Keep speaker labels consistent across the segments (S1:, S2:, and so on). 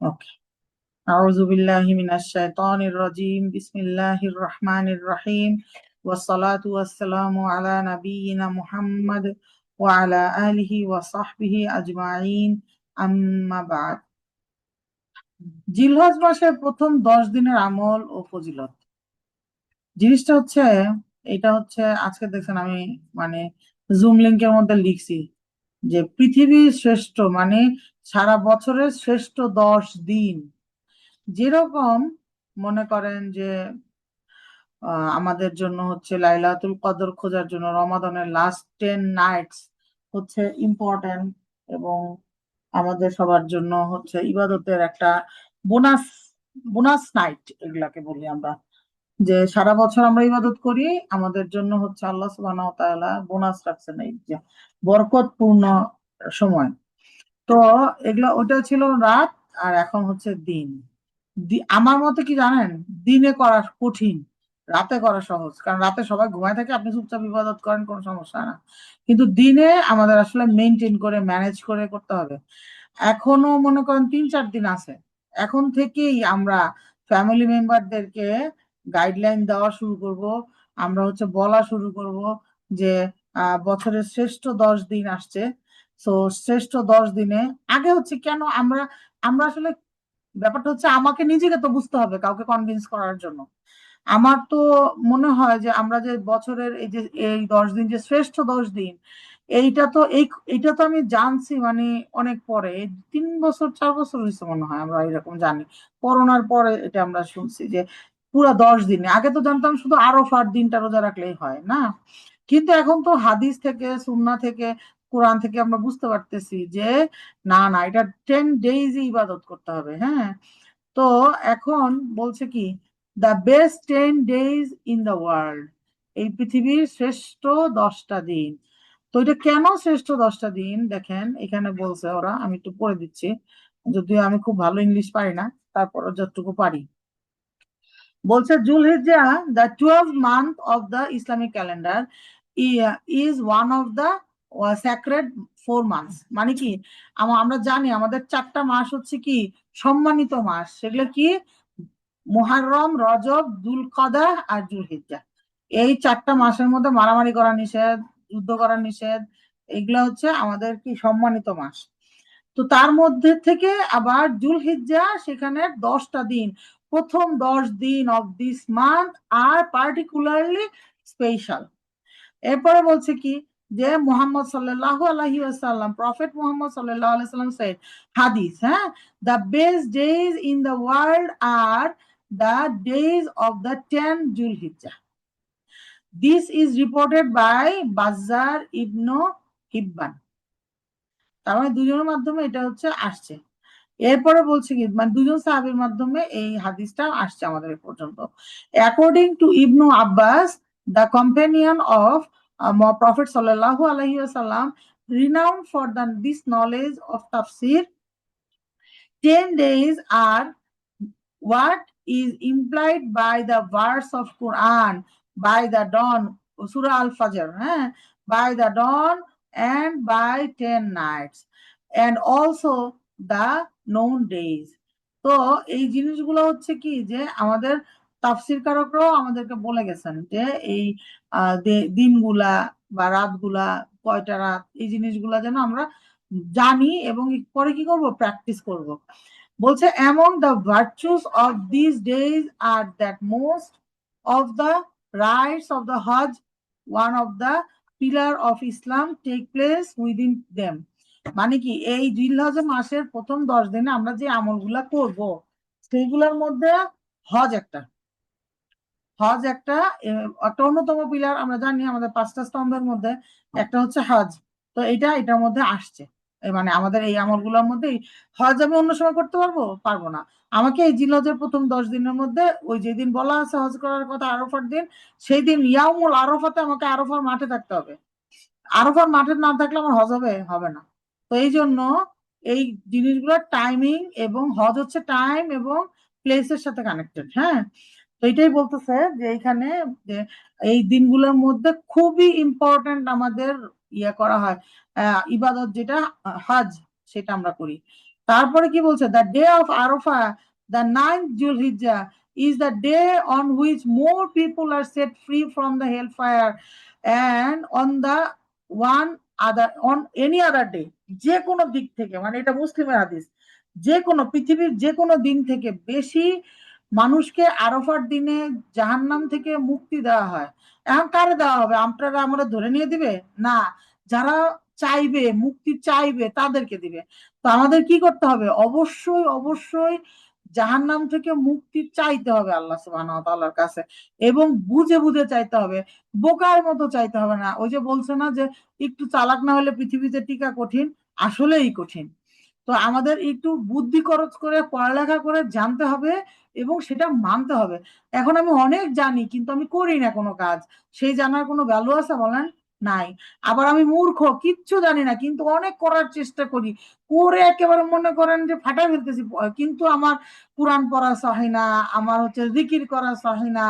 S1: ওকে। আউযু বিল্লাহি মিনাশ শাইতানির রাজিম। বিসমিল্লাহির রহমানির রহিম। ওয়াসসালাতু ওয়াসসালামু আলা নাবিয়িনা মুহাম্মদ ওয়া আলা আলিহি ওয়া সাহবিহি আজমাইন। আম্মা বাদ। জিলহজ মাসের প্রথম 10 দিনের আমল ও ফজিলত। জিনিসটা হচ্ছে, এটা হচ্ছে আজকে দেখছেন আমি মানে জুম লিংকের মধ্যে লিখছি যে পৃথিবীর শ্রেষ্ঠ মানে সারা বছরের শ্রেষ্ঠ 10 দিন। যেরকম মনে করেন যে আমাদের জন্য হচ্ছে লাইলাতুল কদর খোঁজার জন্য রমাদানের লাস্ট 10 নাইটস হচ্ছে ইম্পর্টেন্ট, এবং আমাদের সবার জন্য হচ্ছে ইবাদতের একটা বোনাস বোনাস নাইট এগুলাকে বলি আমরা। যে সারা বছর আমরা ইবাদত করি, আমাদের জন্য হচ্ছে আল্লাহ সুবহানাহু ওয়া তাআলা বোনাস রাখছেন এই যে বরকতপূর্ণ সময়। তো এগুলা ওটা ছিল রাত, আর এখন হচ্ছে দিন। আমার মতে কি জানেন, দিনে করা কঠিন, রাতে করা সহজ, কারণ রাতে সবাই ঘুমায় থাকে, আপনি চুপচাপ ইবাদত করেন, কোনো সমস্যা না। কিন্তু দিনে আমাদের আসলে মেনটেন করে ম্যানেজ করে করতে হবে। এখনো মনে করেন 3-4 দিন আছে, এখন থেকেই আমরা ফ্যামিলি মেম্বারদেরকে গাইডলাইন দেওয়া শুরু করব। আমরা হচ্ছে বলা শুরু করব যে বছরের শ্রেষ্ঠ 10 দিন আসছে। তো শ্রেষ্ঠ 10 দিনে আগে হচ্ছে কেন আমরা আমরা আসলে ব্যাপারটা হচ্ছে আমাকে নিজেকে তো বুঝতে হবে কাউকে কনভিন্স করার জন্য। আমার তো মনে হয় যে আমরা যে বছরের এই যে এই 10 দিন যে শ্রেষ্ঠ 10 দিন, এইটা তো এইটা তো আমি জানছি মানে অনেক পরে, এই 3 বছর 4 বছর হয়েছে মনে হয় আমরা এরকম জানি। করোনার পরে এটা আমরা শুনছি যে পুরা 10 দিনে, আগে তো জানতাম শুধু আরফার দিনটা রোজা রাখলেই হয় না। কিন্তু এখন তো হাদিস থেকে সুন্নাহ থেকে কোরআন থেকে আমরা বুঝতে পারতেছি যে না না, এটা 10 ডেজ ইবাদত করতে হবে। হ্যাঁ, তো এখন বলছে কি, the best 10 days in the world, এই পৃথিবীর শ্রেষ্ঠ 10টা দিন। তো এটা কেন শ্রেষ্ঠ 10টা দিন দেখেন এখানে বলছে ওরা, আমি একটু পড়ে দিচ্ছি, যদিও আমি খুব ভালো ইংলিশ পারি না, তারপর যতটুকু পারি। বলছে Zulhijjah, the 12th month of the Islamic calendar is one of the sacred 4 months. মানে কি, আমরা জানি আমাদের 4টা মাস হচ্ছে কি সম্মানিত মাস, সেগুলো কি মুহাররম, রজব, দুলকদা আর জুলহিজ্জা। এই 4টা মাসের মধ্যে মারামারি করা নিষেধ, যুদ্ধ করা নিষেধ, এগুলো হচ্ছে আমাদের কি সম্মানিত মাস। তো তার মধ্যে থেকে আবার জুলহিজ্জা, সেখানে 10টা দিন, প্রথম 10 দিন অফ দিস মান্থ আর পার্টিকুলারলি স্পেশাল। এরপরে বলছে কি যে মুহাম্মদ সাল্লাল্লাহু আলাইহি ওয়াসাল্লাম, প্রফেট মুহাম্মদ সাল্লাল্লাহু আলাইহি ওয়াসাল্লাম সেড, হাদিস, হ্যাঁ, the best days in the world are the days of the 10 Zulhijjah. This is reported by Bazzar Ibn Hibban. তার মানে দুজনের মাধ্যমে এটা হচ্ছে আসছে। এরপরে বলছে কি, মানে দুজন সাহাবীর মাধ্যমে এই হাদিসটা আসছে আমাদের এ পর্যন্ত। According to Ibnu Abbas, the companion of prophet সাল্লাল্লাহু আলাইহি ওয়াসাল্লাম, renowned for this knowledge of tafsir, 10 days are what is implied by the verse of Quran, by the dawn, Surah Al-Fajr, by the dawn and by 10 nights, and also the known days. তো এই জিনিসগুলো হচ্ছে কি যে আমাদের তাফসীর কারকরাও আমাদেরকে বলে গেছেন যে এই দিনগুলা বা রাতগুলা, কয়টা রাত, এই জিনিসগুলা যেন আমরা জানি এবং পরে কি করব, প্র্যাকটিস করব। বলছে among the virtues of these days are that most of the rites of the Hajj, one of the pillar of Islam, take place within them. মানে কি, এই জিলহজ মাসের প্রথম 10 দিনে আমরা যে আমলগুলা করব সেইগুলোর মধ্যে হজ একটা, হজ একটা একটা অন্যতম পিলার। আমরা জানি আমাদের 5টা স্তম্ভের মধ্যে একটা হচ্ছে হজ। তো এটার মধ্যে আসছে, মানে আমাদের এই আমলগুলোর মধ্যে হজ আমি অন্য সময় করতে পারবো পারবো না। আমাকে এই জিলহজের প্রথম 10 দিনের মধ্যে ওই যেদিন বলা আছে হজ করার কথা আরফার দিন, সেই দিন ইয়াউমুল আরফাতে আমাকে আরফার মাঠে থাকতে হবে। আরফার মাঠে না থাকলে আমার হজ হবে হবে না। তো এই জন্য এই জিনিসগুলোর টাইমিং, এবং হজ হচ্ছে টাইম এবং প্লেসের সাথে কানেক্টেড। হ্যাঁ, তো এটাই বলতেছে যে এইখানে যে এই দিনগুলোর মধ্যে খুবই ইম্পর্ট্যান্ট আমাদের ইয়ে করা হয়, ইবাদত যেটা হজ, সেটা আমরা করি। তারপরে কি বলছে, the day of Arafah, the 9th Zulhijjah is the day on which more people are set free from the hellfire and on the one other on any other day, যে কোনো দিক থেকে, মানে এটা মুসলিমের হাদিস, যে কোনো পৃথিবীর যে কোনো দিন থেকে বেশি মানুষকে আরফার দিনে জাহান্নাম থেকে মুক্তি দেওয়া হয়। এখন কারে দেওয়া হবে? আপনারা আমরা ধরে নিয়ে দিবে না, যারা চাইবে মুক্তি চাইবে তাদেরকে দিবে। তো আমাদের কি করতে হবে? অবশ্যই অবশ্যই জাহান্নাম থেকে মুক্তি চাইতে হবে আল্লাহ সুবহানাহু ওয়া তাআলার কাছে, এবং বুঝে বুঝে চাইতে হবে, বোকার মতো চাইতে হবে না। ওই যে বলছে না যে একটু চালাক না হলে পৃথিবীতে টিকা কঠিন, আসলেই কঠিন। তো আমাদের একটু বুদ্ধি খরচ করে পড়ালেখা করে জানতে হবে এবং সেটা মানতে হবে। এখন আমি অনেক জানি কিন্তু আমি করি না কোনো কাজ, সেই জানার কোনো ভ্যালু আছে বলেন? নাই। আবার আমি মূর্খ, কিচ্ছু জানি না কিন্তু অনেক করার চেষ্টা করি, করে একেবারে মনে করেন যে ফাটাই ফেলতেছি, কিন্তু আমার কোরআন পড়া সহে না, আমার হচ্ছে জিকির করা সহে না,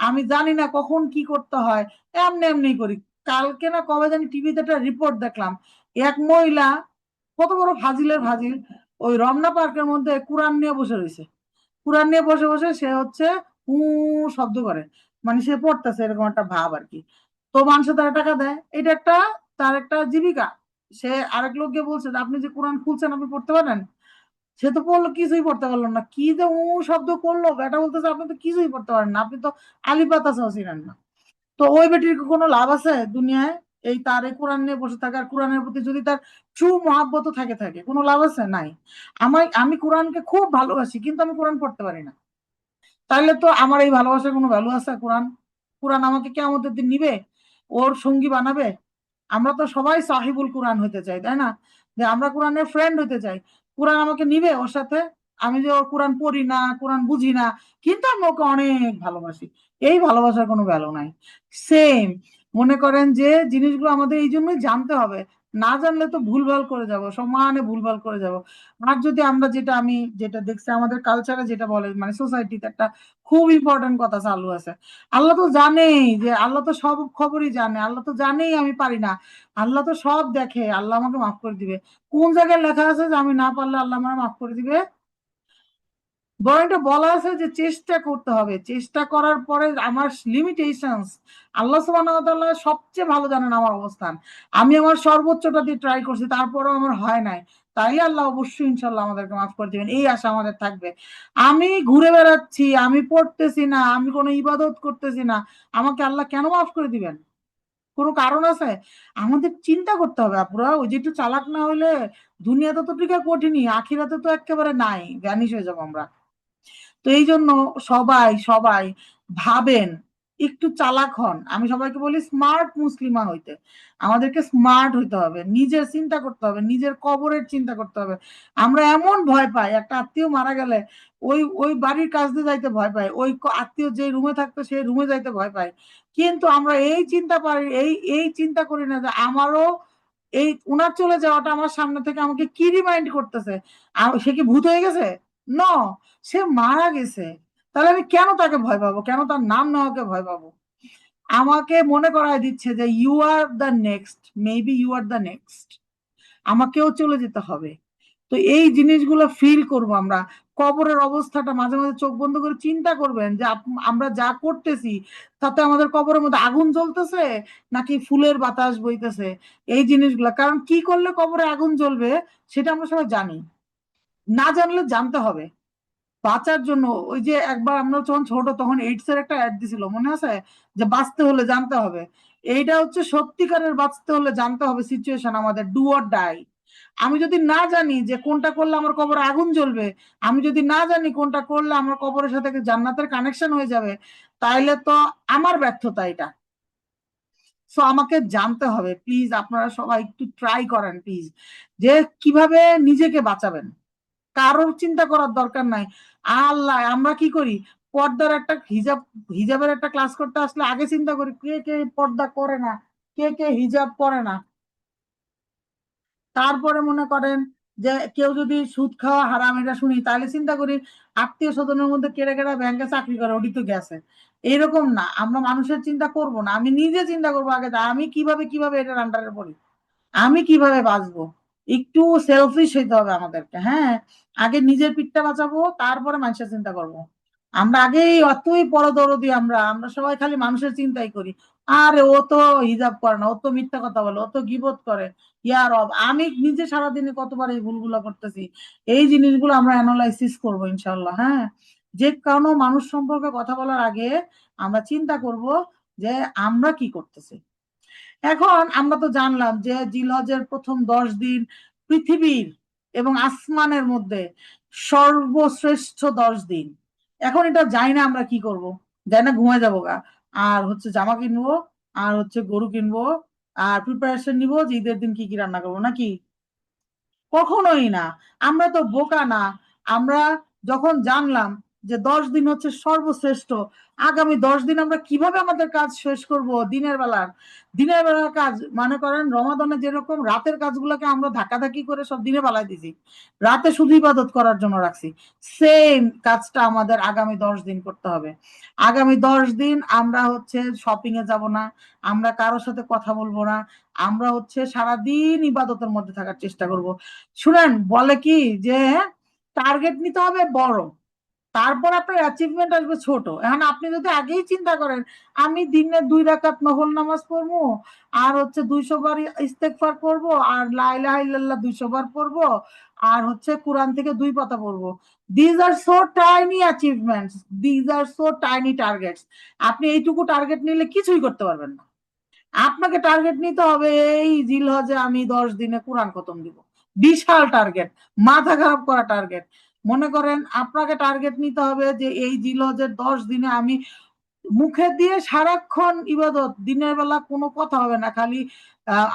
S1: আমি জানি না কখন কি করতে হয়, এমনি এমনি করি। কালকে না কবে জানি টিভিতে একটা রিপোর্ট দেখলাম, এক মহিলা কত বড় ফাজিলের ফাজিল, ওই রমনা পার্কের মধ্যে কোরআন নিয়ে বসে রয়েছে, কোরআন নিয়ে বসে বসে সে হচ্ছে হু শব্দ করে, মানে সে পড়তেছে এরকম একটা ভাব আর কি। তো মানুষ তারা টাকা দেয়, এটা একটা তার একটা জীবিকা। সে আরেক লোককে বলছে যে আপনি যে কোরআন খুলছেন আপনি পড়তে পারেন, সে তো পড়লো কিছুই পড়তে পারলো না, কি যে শব্দ করলো, বেটা বলতেছে আপনি তো কিছুই পড়তে পারেন না, আপনি তো আলিফ বাতা সহ চিনেন না। তো ওই বেটির কি কোনো লাভ আছে দুনিয়ায়? এই তার এই কোরআন নিয়ে বসে থাকার, কোরআনের প্রতি যদি তার ট্রু মহাব্বত থাকে থাকে কোনো লাভ আছে? নাই। আমি কোরআনকে খুব ভালোবাসি কিন্তু আমি কোরআন পড়তে পারি না, তাহলে তো আমার এই ভালোবাসার কোনো ভ্যালু আছে? কোরআন, কোরআন আমাকে কিয়ামতের দিন নিবে, ওর সঙ্গী বানাবে? আমরা তো সবাই সাহিবুল কোরআন হতে চাই, তাই না? যে আমরা কোরআনের ফ্রেন্ড হতে চাই। কোরআন আমাকে নিবে ওর সাথে? আমি যে ওর কোরআন পড়ি না, কোরআন বুঝি না, কিন্তু আমি ওকে অনেক ভালোবাসি, এই ভালোবাসার কোনো ভ্যালু নাই। সেম, মনে করেন যে জিনিসগুলো আমাদের এই জন্যই জানতে হবে, না জানলে তো ভুলভাল করে যাব, সমানে ভুলভাল করে যাব। আর যদি আমরা যেটা আমি যেটা দেখছি আমাদের কালচারে যেটা বলে, মানে সোসাইটিতে একটা খুব ইম্পর্টেন্ট কথা চালু আছে, আল্লাহ তো জানেই, যে আল্লাহ তো সব খবরই জানে, আল্লাহ তো জানেই আমি পারি না, আল্লাহ তো সব দেখে, আল্লাহ আমাকে মাফ করে দিবে। কোন জায়গায় লেখা আছে যে আমি না পারলে আল্লাহ আমার মাফ করে দিবে? বরং এটা বলা আছে যে চেষ্টা করতে হবে, চেষ্টা করার পরে আমার লিমিটেশনস আল্লাহ সুবহানাহু ওয়া তাআলা সবচেয়ে ভালো জানেন আমার অবস্থান। আমি আমার সর্বোচ্চটা দিয়ে ট্রাই করছি, তারপরেও আমার হয় নাই, তাইলে আল্লাহ অবশ্যই ইনশাল্লাহ আমাদেরকে মাফ করে দিবেন, এই আশা আমাদের থাকবে। আমি ঘুরে বেড়াচ্ছি, আমি পড়তেছি না, আমি কোনো ইবাদত করতেছি না, আমাকে আল্লাহ কেন মাফ করে দিবেন? কোনো কারণ আছে? আমাদের চিন্তা করতে হবে আপুরা, ওই যে একটু চালাক না হলে দুনিয়াতে তো টিকা কঠিনই, আখিরাতে তো একেবারে নাই, ভ্যানিশ হয়ে যাবো আমরা। তো এই জন্য সবাই সবাই ভাবেন, একটু চালাক হন। আমি সবাইকে বলি স্মার্ট মুসলিমা হইতে, আমাদেরকে স্মার্ট হইতে হবে, নিজের চিন্তা করতে হবে, নিজের কবরের চিন্তা করতে হবে। আমরা এমন ভয় পাই, একটা আত্মীয় মারা গেলে ওই ওই বাড়ির কাছ দিয়ে যাইতে ভয় পাই, ওই আত্মীয় যে রুমে থাকতো সেই রুমে যাইতে ভয় পাই, কিন্তু আমরা এই চিন্তা পারি, এই চিন্তা করি না যে আমারও এই উনার চলে যাওয়াটা আমার সামনে থেকে আমাকে কি রিমাইন্ড করতেছে, সে কি ভূত হয়ে গেছে? ন, সে মারা গেছে, তাহলে আমি কেন তাকে ভয় পাবো, কেন তার নাম নেওয়াকে ভয় পাবো? আমাকে মনে করায় দিচ্ছে যে you are the next, maybe you are the next, আমাকেও চলে যেতে হবে। তো এই জিনিসগুলো ফিল করব আমরা। কবরের অবস্থাটা মাঝে মাঝে চোখ বন্ধ করে চিন্তা করবেন যে আমরা যা করতেছি তাতে আমাদের কবরের মধ্যে আগুন জ্বলতেছে নাকি ফুলের বাতাস বইতেছে, এই জিনিসগুলা। কারণ কি করলে কবরে আগুন জ্বলবে সেটা আমরা সবাই জানি, না জানলে জানতে হবে বাঁচার জন্য। ওই যে একবার আমরা যখন ছোট তখন এইডস এর একটা অ্যাড দিছিল মনে আছে, যে বাঁচতে হলে জানতে হবে। এইটা হচ্ছে সত্যিকারের বাঁচতে হলে জানতে হবে সিচুয়েশন, আমাদের ডু অর ডাই। আমি যদি না জানি যে কোনটা করলে আমার কবরে আগুন জ্বলবে, আমি যদি না জানি কোনটা করলে আমার কবরের সাথে জান্নাতের কানেকশন হয়ে যাবে, তাইলে তো আমার ব্যর্থতা এটা। সো আমাকে জানতে হবে। প্লিজ আপনারা সবাই একটু ট্রাই করেন প্লিজ, যে কিভাবে নিজেকে বাঁচাবেন, কারোর চিন্তা করার দরকার নাই। আল্লাহ, আমরা কি করি, পর্দার একটা হিজাব, হিজাবের একটা ক্লাস করতে আসলে আগে চিন্তা করি কে কে পর্দা করে না, কে কে হিজাব পরে না। তারপরে মনে করেন যে কেউ যদি সুদ খাওয়া হারাম এটা শুনি, তাহলে চিন্তা করি আত্মীয় স্বজনের মধ্যে কেড়ে কেড়ে ব্যাংকে চাকরি করে ওটি তো গেছে। এরকম না, আমরা মানুষের চিন্তা করব না, আমি নিজে চিন্তা করবো আগে যে আমি কিভাবে কিভাবে এটার আন্ডারে পড়ি, আমি কিভাবে বাঁচবো। একটু সেলফিশ হইতে হবে আমাদেরকে, হ্যাঁ। আগে নিজের পিঠটা বাঁচাবো, তারপরে মানুষের চিন্তা করব। আমরা আগেই অতই পরদরদি, আমরা আমরা সবাই খালি মানুষের চিন্তাই করি। আরে ও তো হিজাব করে না, ও তো মিথ্যা কথা বলে, ও তো গীবত করে। ইয়ার রব, আমি নিজে সারাদিনে কতবার এই ভুলগুলো করতেছি। এই জিনিসগুলো আমরা অ্যানালাইসিস করবো ইনশাল্লাহ, হ্যাঁ। যে কোনো মানুষ সম্পর্কে কথা বলার আগে আমরা চিন্তা করব যে আমরা কি করতেছি। এখন আমরা তো জানলাম যে জিলহজের প্রথম 10 দিন পৃথিবীর এবং আসমানের মধ্যে সর্বশ্রেষ্ঠ 10 দিন। এখন এটা জানি না আমরা কি করব, জানি না, ঘুমায় যাবো গা। আর হচ্ছে জামা কিনবো, আর হচ্ছে গরু কিনবো, আর প্রিপারেশন নিবো যে ঈদের দিন কি কি রান্না করবো, নাকি? কখনোই না। আমরা তো বোকা না। আমরা যখন জানলাম যে 10 দিন হচ্ছে সর্বশ্রেষ্ঠ, আগামী 10 দিন আমরা কিভাবে আমাদের কাজ শেষ করব? দিনের বেলার কাজ, মনে করেন রমাদানে যেরকম রাতের কাজগুলোকে আমরা ধাক্কাধাক্কি করে সব দিনে পালাই দিছি, রাতে শুধু ইবাদত করার জন্য রাখছি, সেম কাজটা আমাদের আগামী 10 দিন করতে হবে। আগামী 10 দিন আমরা হচ্ছে শপিং এ যাব না, আমরা কারোর সাথে কথা বলবো না, আমরা হচ্ছে সারাদিন ইবাদতের মধ্যে থাকার চেষ্টা করব। শুনেন, বলে কি যে টার্গেট নিতে হবে বড়, তারপর আপনার অ্যাচিভমেন্ট আসবে ছোট। এখন আপনি যদি আগেই চিন্তা করেন আমি দিনে 2 রাকাত নফল নামাজ পড়বো, আর হচ্ছে 200 বার ইস্তেগফার করবো, আর লা ইলাহা ইল্লাল্লাহ 200 বার পড়বো, আর হচ্ছে কোরআন থেকে 2 পাতা পড়বো, these are so tiny achievements, these are so tiny targets. আপনি এইটুকু টার্গেট নিলে কিছুই করতে পারবেন না। আপনাকে টার্গেট নিতে হবে এই জিলহজে আমি 10 দিনে কোরআন খতম দিব। বিশাল টার্গেট, মাথা খারাপ করা টার্গেট। মনে করেন আপনাকে টার্গেট নিতে হবে যে এই জিলহজের 10 দিনে আমি মুখে দিয়ে সারাক্ষণ ইবাদত, দিনের বেলা কোনো কথা হবে না, খালি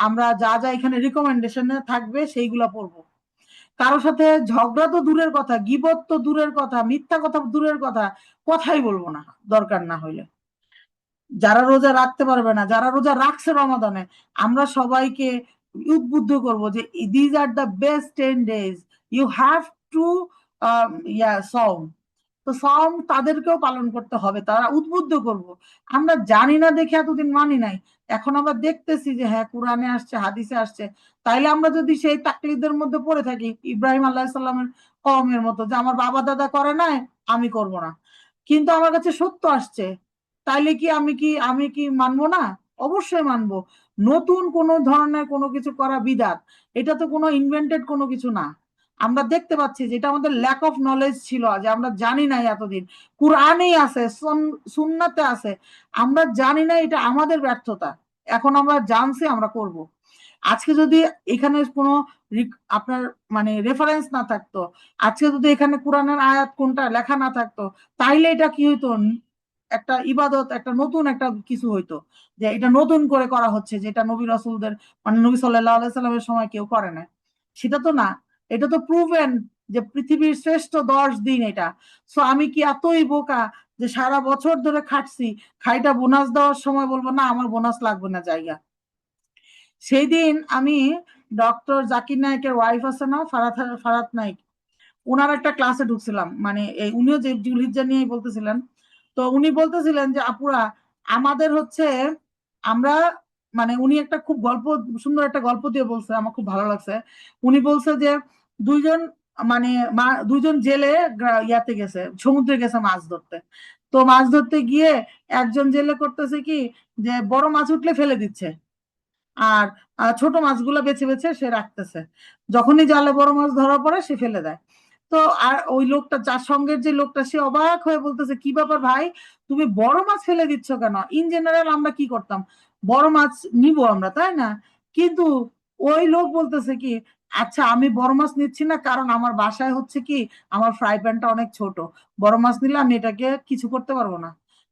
S1: আমরা যা যা এখানে রিকমেন্ডেশনে থাকবে সেইগুলা পড়বো। কারোর সাথে ঝগড়া তো দূরের কথা, গীবত তো দূরের কথা, মিথ্যা কথা দূরের কথা, কথাই বলবো না দরকার না হইলে। যারা রোজা রাখতে পারবে না, যারা রোজা রাখছে রমাদানে, আমরা সবাইকে উদ্বুদ্ধ করব যে these are the best 10 days, you have to সম। তো সম তাদেরকেও পালন করতে হবে, তারা উদ্বুদ্ধ করব। আমরা জানি না দেখে এতদিন মানি নাই, এখন আমরা দেখতেছি যে হ্যাঁ কোরআনে আসছে, হাদিসে আসছে। তাইলে আমরা যদি সেই তাকলিদের মধ্যে পড়ে থাকি ইব্রাহিম আল্লাহ সাল্লামের কওমের মতো, যে আমার বাবা দাদা করে নাই, আমি করব না, কিন্তু আমার কাছে সত্য আসছে, তাইলে কি আমি কি মানবো না? অবশ্যই মানবো। নতুন কোন ধরনের কোনো কিছু করা বিদাত, এটা তো কোনো ইনভেন্টেড কোনো কিছু না। আমরা দেখতে পাচ্ছি যে এটা আমাদের ল্যাক অফ নলেজ ছিল, যে আমরা জানি না এতদিন। কুরআনেই আছে, সুন্নাতে আছে, আমরা জানি না, এটা আমাদের ব্যর্থতা। এখন আমরা জানছি, আমরা করব। আজকে যদি এখানে কোনো আপনার মানে রেফারেন্স না থাকতো, আজকে যদি এখানে কোরআনের আয়াত কোনটা লেখা না থাকতো, তাইলে এটা কি হইতো? একটা ইবাদত, একটা নতুন একটা কিছু হইতো, যে এটা নতুন করে করা হচ্ছে, যেটা নবী রাসূলদের মানে নবী সাল্লাল্লাহু আলাইহি সাল্লামের সময় কেউ করে না। সেটা তো না। এটা তো প্রুভেন যে পৃথিবীর শ্রেষ্ঠ 10 দিন এটা। সো আমি কি এতই বোকা যে সারা বছর ধরে খাটছি, খাইটা বোনাস দেওয়ার সময় বলবো না আমার বোনাস লাগবে না জায়গা? সেই দিন আমি ডক্টর জাকির নায়েকের ওয়াইফ আছে না, ফারাত, ফারাত নাইক, ওনার একটা ক্লাসে ঢুকছিলাম, মানে এই উনিও যে জিলহিজ্জা নিয়ে বলতেছিলেন। তো উনি বলতেছিলেন যে আপুরা, আমাদের হচ্ছে আমরা মানে উনি একটা খুব গল্প, সুন্দর একটা গল্প দিয়ে বলছে, আমার খুব ভালো লাগছে। উনি বলছে যে দুইজন মানে দুইজন জেলে ইয়াতে গেছে, সমুদ্রে গেছে মাছ ধরতে। তো মাছ ধরতে গিয়ে একজন জেলে করতেছে কি, যে বড় মাছ উঠলে ফেলে দিচ্ছে, আর ছোট মাছগুলো বেছে বেছে সে রাখতেছে। যখনই জালে বড় মাছ ধরা পড়ে সে ফেলে দেয়। তো আর ওই লোকটা, যার সঙ্গের যে লোকটা, সে অবাক হয়ে বলতেছে কি ব্যাপার ভাই, তুমি বড় মাছ ফেলে দিচ্ছ কেন? ইন জেনারেল আমরা কি করতাম, বড় মাছ নিব আমরা, তাই না? কিন্তু ওই লোক বলতেছে কি, আচ্ছা আমি বড় মাছ নিচ্ছি না, কারণ আমার বাসায় হচ্ছে কি আমার ফ্রাই প্যানটা অনেক ছোট, বড় মাছ নিলে আমি এটাকে কিছু করতে পারবো না।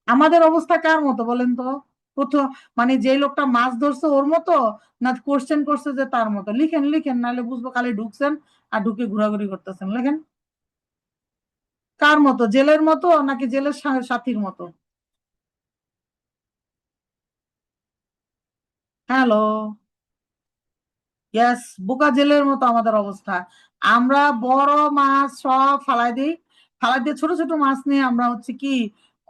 S1: আমাদের অবস্থা কার মতো বলেন তো? প্রথম মানে যে লোকটা মাছ ধরছে ওর মতো, না কোশ্চেন করছে যে তার মতো? লিখেন লিখেন, নাহলে বুঝবো খালি ঢুকছেন আর ঢুকে ঘোরাঘুরি করতেছেন। লেখেন, কার মতো, জেলের মতো নাকি জেলের সাথীর মতো? হ্যালো। ইয়াস, বোকা জেলের মতো আমাদের অবস্থা। আমরা বড় মাছ সব ফালাই দিই, ফালাই দিয়ে ছোট ছোট মাছ নিয়ে আমরা হচ্ছে কি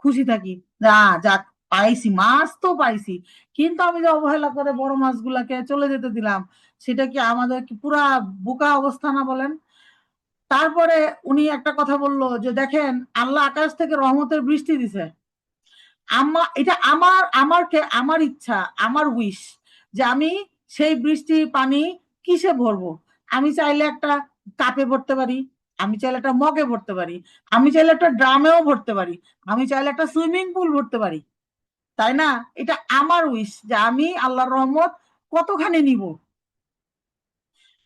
S1: খুশি থাকি, যা যাক, পাইছি, মাছ তো পাইছি, কিন্তু আমি যে অবহেলা করে বড় মাছগুলাকে চলে যেতে দিলাম, সেটা কি আমাদের কি পুরা বোকা অবস্থা না বলেন? তারপরে উনি একটা কথা বললো যে দেখেন, আল্লাহ আকাশ থেকে রহমতের বৃষ্টি দিছে। এটা আমার ইচ্ছা, আমার উইশ, যে আমি সেই বৃষ্টি পানি কিসে ভরবো? আমি চাইলে একটা কাপে ভরতে পারি, আমি চাইলে একটা মগে ভরতে পারি, আমি চাইলে একটা ড্রামেও ভরতে পারি, আমি চাইলে একটা সুইমিং পুল ভরতে পারি, তাই না? এটা আমার উইশ যে আমি আল্লাহর রহমত কতখানি নিব।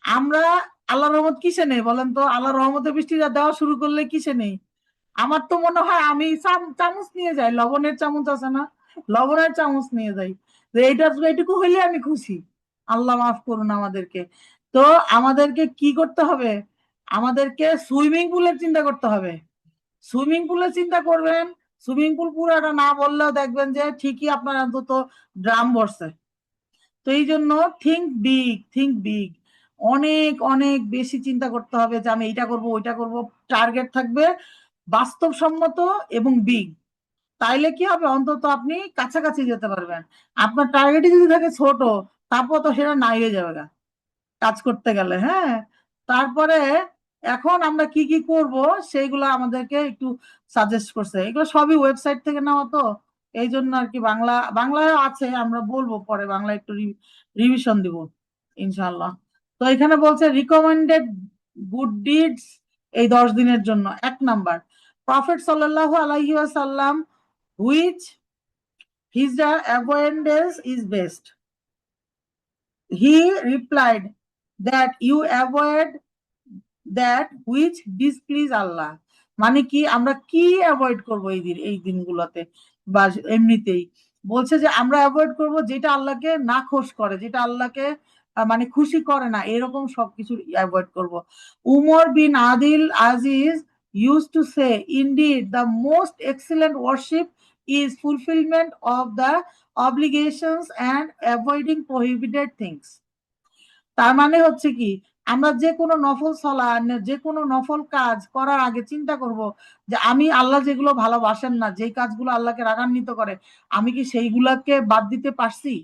S1: আমরা আল্লাহর রহমত কিসে নেই বলেন তো? আল্লাহর রহমতের বৃষ্টিটা দেওয়া শুরু করলে কিসে নেই? আমার তো মনে হয় আমি চামচ নিয়ে যাই, লবণের চামচ আছে না, লবণের চামচ নিয়ে যাই, তো এইটুকু হইলে আমি খুশি। আল্লাহ মাফ করুন আমাদেরকে। তো আমাদেরকে কি করতে হবে? আমাদেরকে সুইমিং পুলের চিন্তা করতে হবে। সুইমিং পুলের চিন্তা করবেন, সুইমিং পুল পুরাটা না বললেও দেখবেন যে ঠিকই আপনার অন্তত ড্রাম ভরছে। তো এই জন্য থিঙ্ক বিগ, থিঙ্ক বিগ, অনেক অনেক বেশি চিন্তা করতে হবে যে আমি এটা করব ওইটা করব। টার্গেট থাকবে বাস্তবসম্মত এবং বিগ। তাইলে কি হবে, অন্তত আপনি কাছাকাছি যেতে পারবেন। আপনার টার্গেটই যদি থাকে ছোট, তারপর তো সেটা নাই হয়ে যাবে গা, কাজ করতে গেলে। হ্যাঁ, তারপরে এখন আমরা কি কি করব সেইগুলো আমাদেরকে একটু সাজেস্ট করছে, এগুলো সবই ওয়েবসাইট থেকে নেওয়া, তো এই জন্য আর কি বাংলায় আছে, আমরা বলবো পরে, বাংলা একটু রিভিশন দিব ইনশাল্লাহ। তো এখানে বলছে রিকমেন্ডেড গুড ডিডস এই 10 দিনের জন্য। 1 নাম্বার, প্রফেট সাল্লাল্লাহু আলাইহি ওয়াসাল্লাম, which his avoidance is best, he replied that you avoid that which displeases Allah. মানে কি, আমরা কি অ্যাভয়েড করব এই দিনগুলোতে বা এমনিতেই? বলছে যে আমরা অ্যাভয়েড করব যেটা আল্লাহকে নাখোশ করে, যেটা আল্লাহকে মানে খুশি করে না, এরকম সবকিছু অ্যাভয়েড করব। Umar bin Adil Aziz use to say, indeed the most excellent worship is fulfilment of the obligations and avoiding prohibited things. তার মানে হচ্ছে কি, আমরা যে কোনো নফল সালাত, যে কোনো নফল কাজ করার আগে চিন্তা করব যে আমি আল্লাহ যেগুলো ভালোবাসেন না, যে কাজগুলো আল্লাহকে রাগান্বিত করে, আমি কি সেইগুলাকে বাদ দিতে পারছি?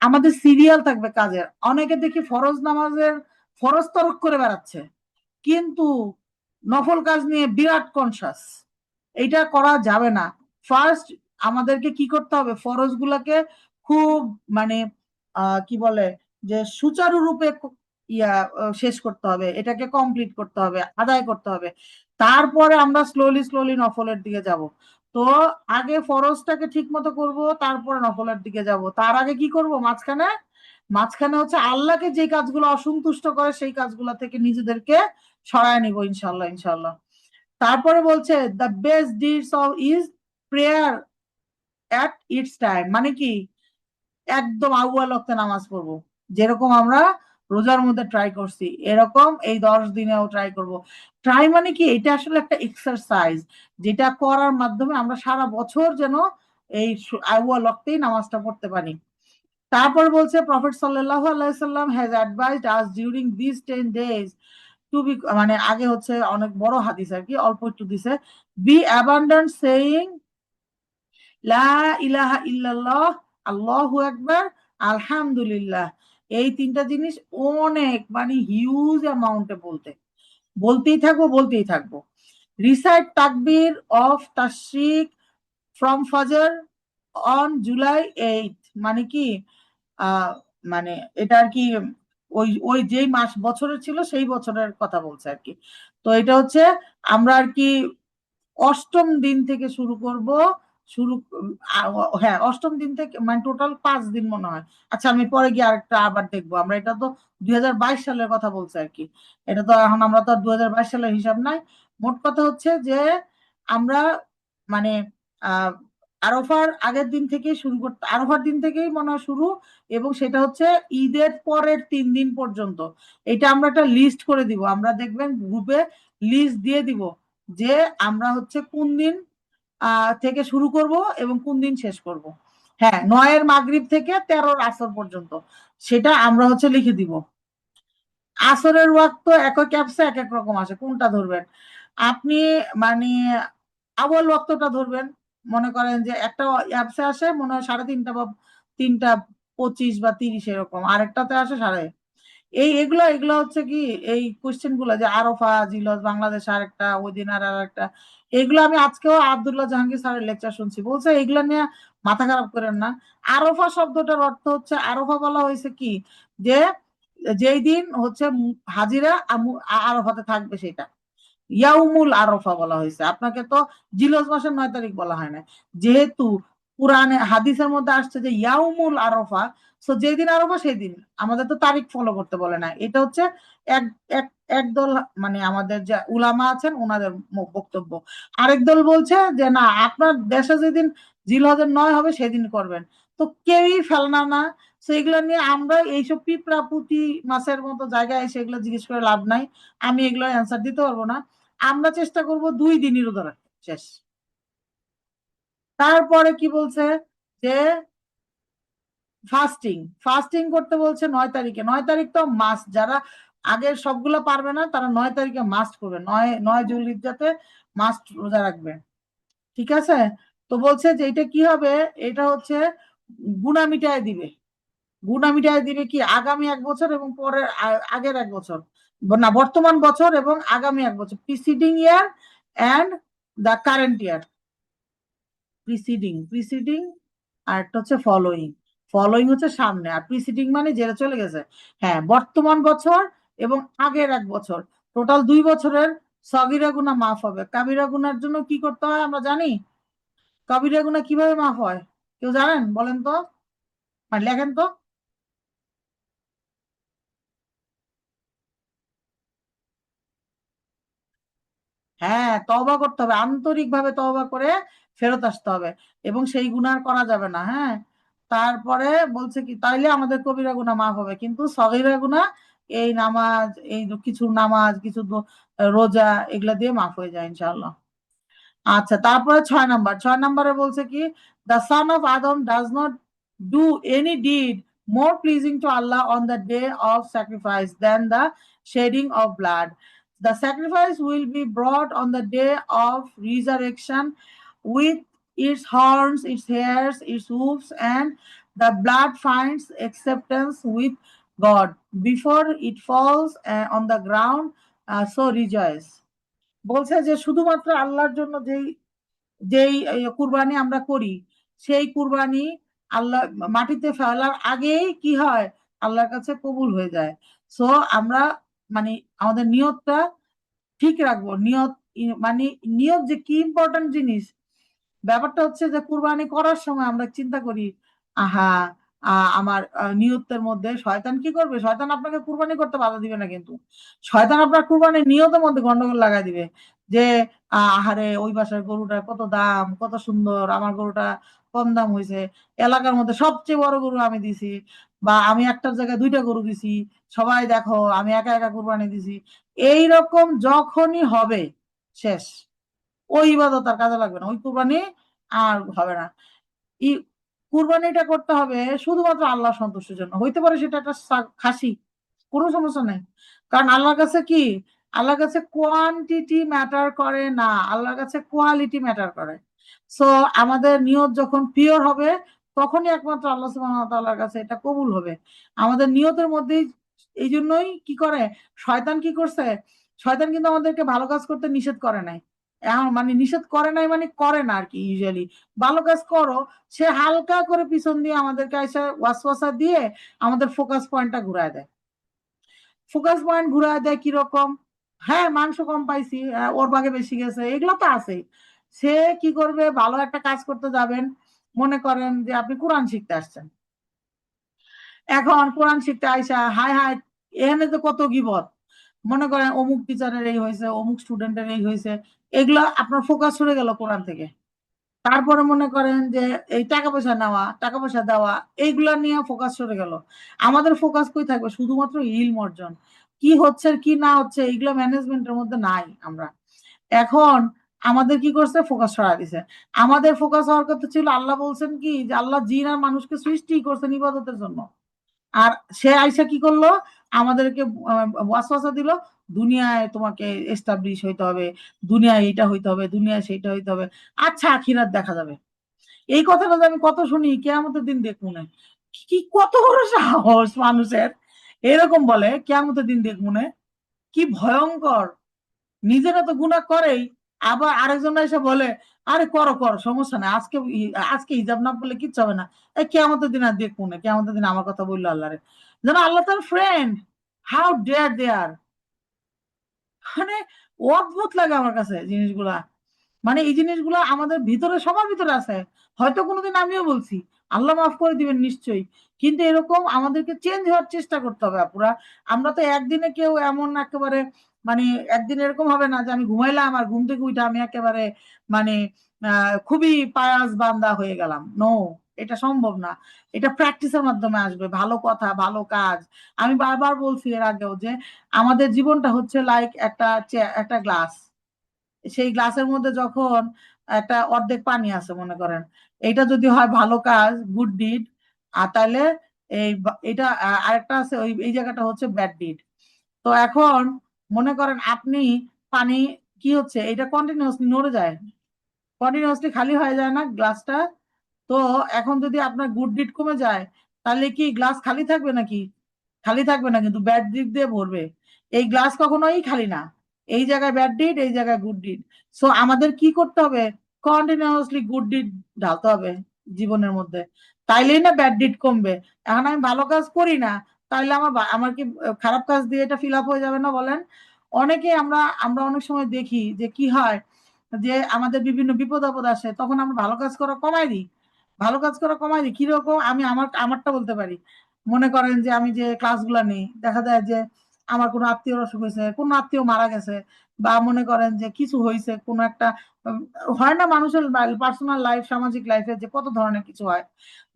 S1: আমাদের সিরিয়াল থাকবে কাজের। অনেকে দেখি ফরজ নামাজের ফরজ তরক করে বেড়াচ্ছে, কিন্তু নফল কাজ নিয়ে বিরাট কনসাস। এটা করা যাবে না। ফার্স্ট আমাদেরকে কি করতে হবে, ফরজ গুলাকে খুব মানে কি বলে, যে সুচারুরূপে শেষ করতে হবে, এটাকে কমপ্লিট করতে হবে, আদায় করতে হবে। তারপরে আমরা স্লোলি স্লোলি নফলের দিকে যাব। তো আগে ফরজটাকে ঠিক মতো করবো, তারপরে নফলের দিকে যাব। তার আগে কি করব, মাঝখানে মাঝখানে হচ্ছে আল্লাহকে যে কাজগুলো অসন্তুষ্ট করে সেই কাজগুলো থেকে নিজেদেরকে সরায় নিব ইনশাল্লাহ, ইনশাল্লাহ। তারপরে বলছে the best deeds of is prayer at it's time. মানে কি, একদম আউয়াল ওয়াক্তে নামাজ পড়বো, যেরকম আমরা রোজার মধ্যে ট্রাই করছি, এরকম এই 10 দিনেও ট্রাই করব। ট্রাই মানে কি, এটা আসলে একটা এক্সারসাইজ, যেটা করার মাধ্যমে আমরা সারা বছর যেন এই আউয়াল ওয়াক্তেই নামাজটা পড়তে পারি। তারপর বলছে প্রফেট সাল্লাল্লাহু আলাইহি সাল্লাম has advised us during this 10 days to be, মানে আগে হচ্ছে অনেক বড় হাদিস আর কি, অল্প একটু দিছে, বি অ্যাবান্ডেন্ট সেইং লা ইলাহা ইল্লাল্লাহ, আল্লাহু আকবার, আলহামদুলিল্লাহ। এই 3টা জিনিস অনেক মানে হিউজ অ্যামাউন্টে বলতেই থাকবো, বলতেই থাকবো। রিসাইট তাকবীর অফ তাশরিক ফ্রম ফজর অন July 8। মানে কি, আহ মানে এটা আর কি ওই ওই যেই মাস বছরের ছিল সেই বছরের কথা বলছে আর কি। তো এটা হচ্ছে আমরা আর কি অষ্টম দিন থেকে শুরু করব। শুরু হ্যাঁ, অষ্টম দিন থেকে, মানে টোটাল 5 দিন মনে হয়। আচ্ছা, আমি পরে গিয়ে আরেকটা আবার দেখবো। আমরা এটা তো 2022 সালের কথা বলছে আর কি, এটা তো এখন আমরা তো আর 2022 সালের হিসাব নাই। মোট কথা হচ্ছে যে আমরা মানে আহ আরফার আগের দিন থেকেই শুরু করতে, আরফার দিন থেকেই মনে হয় শুরু, এবং সেটা হচ্ছে ঈদের পরের 3 দিন পর্যন্ত। এটা আমরা একটা লিস্ট করে দিব, আমরা দেখবেন গ্রুপে লিস্ট দিয়ে দিব যে আমরা হচ্ছে কোন দিন থেকে শুরু করব এবং কোন দিন শেষ করব। হ্যাঁ, 9-এর মাগরিব থেকে 13-র আসর পর্যন্ত, সেটা আমরা হচ্ছে লিখে দিব। আসরের ওয়াক্ত এক এক অ্যাপসে এক এক রকম আসে, কোনটা ধরবেন আপনি? মানে আউয়াল ওয়াক্তটা ধরবেন, মনে করেন যে একটা অ্যাপসে আসে মনে হয় 3:30 বা 3:25 বা 30 এরকম, আরেকটাতে আসে সাড়ে। এগুলো এগুলো হচ্ছে কি এই কোশ্চেন গুলো যে আরফা জিলস বাংলাদেশ আরেকটা ওই দিন আর আরেকটা, এগুলো আমি আজকেও আব্দুল্লাহ জাহাঙ্গীর স্যারের লেকচার শুনছি, বলছে এগুলো নিয়ে মাথা খারাপ করেন না। আরফা শব্দটার অর্থ হচ্ছে, আরফা বলা হয়েছে কি যে যেই দিন হচ্ছে হাজিরা আরফাতে থাকবে সেটা ইয়াউমুল আরফা বলা হয়েছে। আপনাকে তো জিলহজ মাসের 9 তারিখ বলা হয় না, যেহেতু পুরাণে হাদিসের মধ্যে আসছে যে ইয়াউমুল আরফা, তো যেই দিন আরফা সেই দিন। আমাদের তো তারিখ ফলো করতে বলে না, এটা হচ্ছে এক এক একদল মানে আমাদের যে উলামা আছেন ওনাদের বক্তব্য। আরেক দল বলছে যে না, আপনার দেশে যেদিন জিলহজের 9 হবে সেদিন করবেন। তো কেউই ফেলনা না। তো এগুলো নিয়ে আমরা এইসব পিঁপড়া পুঁটি মাছের মতো জায়গায় এসে এগুলো জিজ্ঞেস করে লাভ নাই। আমি এগুলো অ্যান্সার দিতে পারবো না। আমরা চেষ্টা করব 2 দিনই রোজা রাখতে, শেষ। তারপরে কি বলছে যে ফাস্টিং, ফাস্টিং করতে বলছে 9 তারিখে। 9 তারিখ তো মাস্ট, যারা আগের সবগুলো পারবে না তারা 9 তারিখে মাস্ট করবে, 9 জিলহজ্জাতে মাস্ট রোজা রাখবে। ঠিক আছে? তো বলছে যে এটা কি হবে, এটা হচ্ছে গুনাহ মিটায় দিবে। গুনাহ মিটায় দিবে কি আগামী 1 বছর এবং পরের আগের 1 বছর, না বর্তমান বছর এবং আগামী 1 বছর, preceding year and the current year. Preceding, preceding আর একটা হচ্ছে ফলোইং। ফলোইং হচ্ছে সামনে, আর প্রিসিডিং মানে যেটা চলে গেছে। হ্যাঁ, বর্তমান বছর এবং আগের 1 বছর, টোটাল 2 বছরের সগীরা গুনাহ মাফ হবে। কাবিরা গুনার জন্য কি করতে হয় আমরা জানি? কাবিরা গুনাহ কিভাবে মাফ হয় কেউ জানেন? বলেন তো, মানে লেখেন তো। হ্যাঁ, তওবা করতে হবে, আন্তরিক ভাবে তওবা করে ফেরত আসতে হবে, এবং সেই গুনাহ আর করা যাবে না। হ্যাঁ, তারপরে বলছে কি তাইলে আমাদের কবিরা গুনাহ মাফ হবে, কিন্তু সগীরা গুনাহ এই নামাজ, এই কিছু নামাজ, কিছু রোজা, এগুলা দিয়ে মাফ হয়ে যায় ইনশাআল্লাহ। আচ্ছা, তারপরে 6 নাম্বার, 6 নাম্বারে বলছে কি the son of Adam does not do any deed more pleasing to Allah on the day of sacrifice then the shedding of blood. The sacrifice will be brought on the day of resurrection with its horns, its hairs, its hoofs, and the blood finds acceptance with God before it falls on the ground. So rejoice. বলছে যে শুধুমাত্র আল্লাহর জন্য যেই যেই কুরবানি আমরা করি, সেই কুরবানি আল্লাহ মাটিতে ফেলার আগেই কি হয়, আল্লাহর কাছে কবুল হয়ে যায়। সো আমরা মানে আমাদের নিয়তটা ঠিক রাখবো। নিয়ত মানে নিয়ত যে কি ইম্পর্টেন্ট জিনিস। ব্যাপারটা হচ্ছে যে কুরবানি করার সময় আমরা চিন্তা করি আহা, আমার নিয়তের মধ্যে শয়তান কি করবে, শয়তান আপনাকে কুরবানি করতে বাধা দিবে না, কিন্তু শয়তান আপনার কুরবানির নিয়তের মধ্যে গন্ডগোল লাগাই দিবে যে আহারে ওই বাসার গরুটা কত দাম, কত সুন্দর, আমার গরুটা কম দাম হয়েছে, এলাকার মধ্যে সবচেয়ে বড় গরু আমি দিছি, বা আমি একটার জায়গায় 2টা গরু দিছি, সবাই দেখো আমি একা একা কুরবানি দিছি। এইরকম যখনই হবে, শেষ। ওই ইবাদত আর কাজে লাগবে না, ওই কুরবানি আর হবে না। ই কুরবানিটা করতে হবে শুধুমাত্র আল্লাহ সন্তুষ্টির জন্য। হইতে পারে সেটা একটা খাসি, কোনো সমস্যা নেই। কারণ আল্লাহর কাছে কি, আল্লাহর কাছে কোয়ান্টিটি ম্যাটার করে না, আল্লাহর কাছে কোয়ালিটি ম্যাটার করে। সো আমাদের নিয়ত যখন পিওর হবে তখনই একমাত্র আল্লাহ সুবহানাহু ওয়া তাআলার কাছে এটা কবুল হবে। আমাদের নিয়তের মধ্যেই, এই জন্যই কি করে শয়তান, কি করছে শয়তান, কিন্তু আমাদেরকে ভালো কাজ করতে নিষেধ করে নাই। এখন মানে নিষেধ করে নাই মানে করে না আর কি, ইউজুয়ালি ভালো কাজ করো, সে হালকা করে পিছন দিয়ে আমাদেরকে এসে ওয়াসওয়াসা দিয়ে আমাদের ফোকাস পয়েন্টটা ঘুরায় দেয়। ফোকাস পয়েন্ট ঘুরায় দেয় কিরকম, হ্যাঁ মাংস কম পাইছি, ওর ভাগে বেশি গেছে, এগুলো তো আছেই। সে কি করবে, ভালো একটা কাজ করতে যাবেন, মনে করেন যে আপনি কোরআন শিখতে আসছেন, এখন কোরআন শিখতে আইসা হাই হাই এখানে তো কত গীবত, মনে করেন অমুক টিচারের এই হয়েছে, অমুক স্টুডেন্টের এই হয়েছে, এগুলা আপনার ফোকাস সরে গেল কোরআন থেকে। তারপরে মনে করেন যে এই টাকা পয়সা নেওয়া, টাকা পয়সা দেওয়া, এইগুলা নিয়ে ফোকাস সরে গেল। আমাদের ফোকাস কই থাকবে, শুধুমাত্র ইলম অর্জন, কি হচ্ছে আর কি না হচ্ছে এইগুলো ম্যানেজমেন্টের মধ্যে নাই আমরা। এখন আমাদের কি করছে, ফোকাস সরা দিছে। আমাদের ফোকাস হওয়ার কথা ছিল, আল্লাহ বলছেন কি যে আল্লাহ জিন আর মানুষকে সৃষ্টি করছেন ইবাদতের জন্য। আর সে আইসা কি করলো, আমাদেরকে ওয়াসওয়াসা দিল, দুনিয়ায় তোমাকে এস্টাবলিশ হইতে হবে, দুনিয়ায় এটা হইতে হবে, দুনিয়ায় সেইটা হইতে হবে, আচ্ছা আখিরাত দেখা যাবে। এই কথাটা যে আমি কত শুনি, কিয়ামতের দিন দেখবো না। কি কত বড় সাহস মানুষের, এরকম বলে কিয়ামতের দিন দেখবো না! কি ভয়ঙ্কর! নিজেরা তো গুনাহ করেই, আবার আরেকজন এসে বলে আরে করো করো, সমস্যা নাই, আজকে আজকে হিজাব না বললে কিচ্ছু হবে না, এই কিয়ামতের দিন আর দেখবো না, কিয়ামতের দিন আমার কথা বললো আল্লাহরে, যেন আল্লাহ তার ফ্রেন্ড। হাউ ডেয়ার দে আর! মানে অদ্ভুত লাগে আমার কাছে জিনিসগুলা। মানে এই জিনিসগুলো আমাদের ভিতরে, সবার ভিতরে আছে। হয়তো কোনোদিন আমিও বলছি, আল্লাহ মাফ করে দিবেন নিশ্চয়ই। কিন্তু এরকম আমাদেরকে চেঞ্জ হওয়ার চেষ্টা করতে হবে আপুরা। আমরা তো একদিনে কেউ এমন একেবারে, মানে একদিন এরকম হবে না যে আমি ঘুমাইলাম আর ঘুম থেকে উঠে আমি একেবারে মানে খুবই পায়াস বান্দা হয়ে গেলাম। নো, এটা সম্ভব না। এটা প্র্যাকটিসের মাধ্যমে আসবে, ভালো কথা, ভালো কাজ। আমি বারবার বলছি এর আগেও যে আমাদের জীবনটা হচ্ছে লাইক একটা একটা গ্লাস। সেই গ্লাসের মধ্যে যখন একটা অর্ধেক পানি আছে মনে করেন, এটা যদি হয় ভালো কাজ, গুড ডিড, আর তাহলে এটা আরেকটা আছে, ওই এই জায়গাটা হচ্ছে ব্যাড ডিড। তো এখন মনে করেন আপনি পানি, কি হচ্ছে, এটা কন্টিনিউয়াসলি নড়ে যায়, কন্টিনিউয়াসলি খালি হয়ে যায় না গ্লাসটা? তো এখন যদি আপনার গুড ডিড কমে যায়, তাহলে কি গ্লাস খালি থাকবে নাকি? খালি থাকবে না, কিন্তু ব্যাড ডিড দিয়ে ভরবে। এই গ্লাস কখনোই খালি না, এই জায়গায় ব্যাড ডিড, এই জায়গায় গুড ডিড। সো আমাদের কি করতে হবে? কন্টিনিউয়াসলি গুড ডিড ঢালতে হবে জীবনের মধ্যে, তাইলেই না ব্যাড ডিড কমবে। এখন আমি ভালো কাজ করি না, তাইলে আমার কি খারাপ কাজ দিয়ে এটা ফিল আপ হয়ে যাবে না বলেন? অনেকে আমরা আমরা অনেক সময় দেখি যে কি হয়, যে আমাদের বিভিন্ন বিপদ আপদ আসে, তখন আমরা ভালো কাজ করা কমাই দিই। ভালো কাজ করা কমাই দিই কিরকম, আমি আমারটা বলতে পারি। মনে করেন যে আমি যে ক্লাসগুলা নেই, দেখা যায় যে আমার কোনো আত্মীয় অসুখ হয়েছে, কোনো আত্মীয় মারা গেছে, বা মনে করেন যে কিছু হয়েছে, কোনো একটা উম, হয় না মানুষের পার্সোনাল লাইফ, সামাজিক লাইফে যে কত ধরনের কিছু হয়,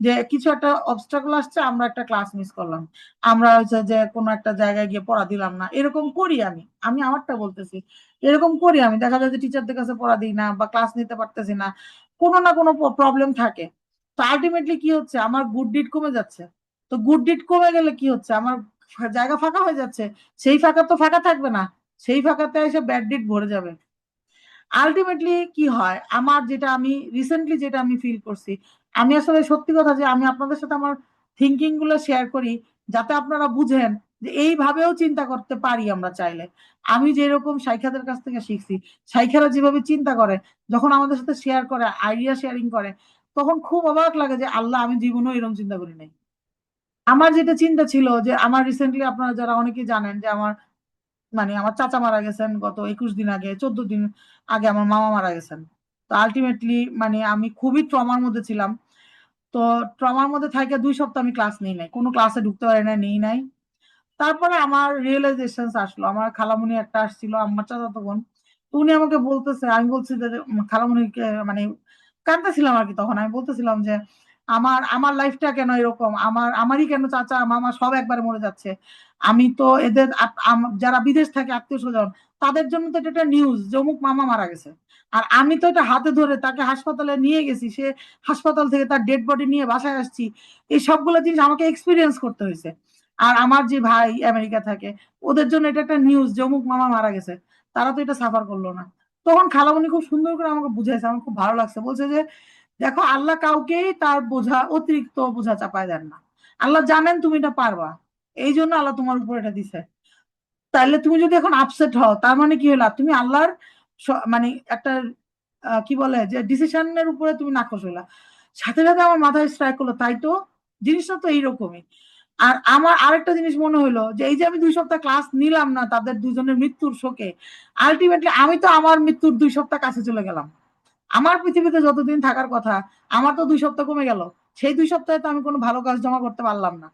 S1: যে কিছু একটা অবস্টাকল আসছে, আমরা একটা ক্লাস মিস করলাম, আমরা হচ্ছে যে কোনো একটা জায়গায় গিয়ে পড়া দিলাম না, এরকম করি আমি। আমি আমারটা বলতেছি, এরকম করি আমি। দেখা যায় যে টিচারদের কাছে পড়া দিই না, বা ক্লাস নিতে পারতেছি না, কোনো না কোনো প্রবলেম থাকে। তো আলটিমেটলি কি হচ্ছে, আমার গুড ডিড কমে যাচ্ছে। তো গুড ডিড কমে গেলে কি হচ্ছে, আমার জায়গা ফাঁকা হয়ে যাচ্ছে। সেই ফাঁকা তো ফাঁকা থাকবে না, সেই ফাঁকাতে এসে ব্যাড ডিড ভরে যাবে। আলটিমেটলি কি হয়, আমার যেটা আমি রিসেন্টলি যেটা আমি ফিল করছি, আমি আসলে সত্যি কথা যে আমি আপনাদের সাথে আমার থিঙ্কিং গুলো শেয়ার করি, যাতে আপনারা বুঝেন যে এইভাবেও চিন্তা করতে পারি আমরা চাইলে। আমি যেরকম শাইখাদের কাছ থেকে শিখছি, শাইখারা যেভাবে চিন্তা করে, যখন আমাদের সাথে শেয়ার করে, আইডিয়া শেয়ারিং করে, তখন খুব অবাক লাগে যে আল্লাহ, আমি জীবনেও এরকম চিন্তা করি নাই। আমার যেটা চিন্তা ছিল যে আমার রিসেন্টলি, আপনারা যারা অনেকেই জানেন যে আমার, মানে আমার চাচা মারা গেছেন গত 21 দিন আগে, 14 দিন আগে আমার মামা মারা গেছেন। তো আলটিমেটলি মানে আমি খুবই ট্রমার মধ্যে ছিলাম। তো ট্রমার মধ্যে থাকে 2 সপ্তাহ আমি ক্লাস নেই নাই, কোনো ক্লাসে ঢুকতে পারি না, নেই নাই। তারপরে আমার রিয়েলাইজেশন আসলো, আমার খালামণি একটা আসছিল, আমার চাচাতো বোন। তো উনি আমাকে বলতেছে, আমি বলছি যে খালামণিকে মানে কাঁদতেছিলাম আর কি, তখন আমি বলতেছিলাম যে আমার আমার লাইফটা কেন এরকম, আমারই কেন চাচা মামা সব একবারে মরে যাচ্ছে। আমি তো এদের যারা বিদেশ থাকে আত্মীয় স্বজন, তাদের জন্য তো এটা একটা নিউজ যে অমুক মামা মারা গেছে। আর আমি তো এটা হাতে ধরে তাকে হাসপাতালে নিয়ে গেছি, সে হাসপাতাল থেকে তার ডেড বডি নিয়ে বাসায় আসছি। এই সবগুলো জিনিস আমাকে এক্সপিরিয়েন্স করতে হয়েছে। আর আমার যে ভাই আমেরিকা থাকে, ওদের জন্য এটা একটা নিউজ যে অমুক মামা মারা গেছে। তারা তো এটা সাফার করলো না। তখন খালামণি খুব সুন্দর করে আমাকে বুঝাইছে, আমার খুব ভালো লাগছে। বলছে যে দেখো, আল্লাহ কাউকেই তার বোঝা, অতিরিক্ত বোঝা চাপায় দেন না। আল্লাহ জানেন তুমি এটা পারবা, এই জন্য আল্লাহ তোমার উপর এটা দিছে। তাহলে তুমি যদি এখন আপসেট হও, তার মানে কি হলো, তুমি আল্লাহর মানে একটা কি বলে যে ডিসিশনের উপরে তুমি নাকশ হইলা। সাথে সাথে আমার মাথায় স্ট্রাইক করলো, তাই তো, জিনিসটা তো এইরকমই। আর আমার আরেকটা জিনিস মনে হলো, যে এই যে আমি 2 সপ্তাহ ক্লাস নিলাম না তাদের দুজনের মৃত্যুর শোকে, আলটিমেটলি আমি তো আমার মৃত্যুর 2 সপ্তাহ কাছে চলে গেলাম। আমার পৃথিবীতে যতদিন থাকার কথা, আমার তো 2 সপ্তাহ কমে গেল। সেই 2 সপ্তাহে তো আমি কোনো ভালো কাজ জমা করতে পারলাম না।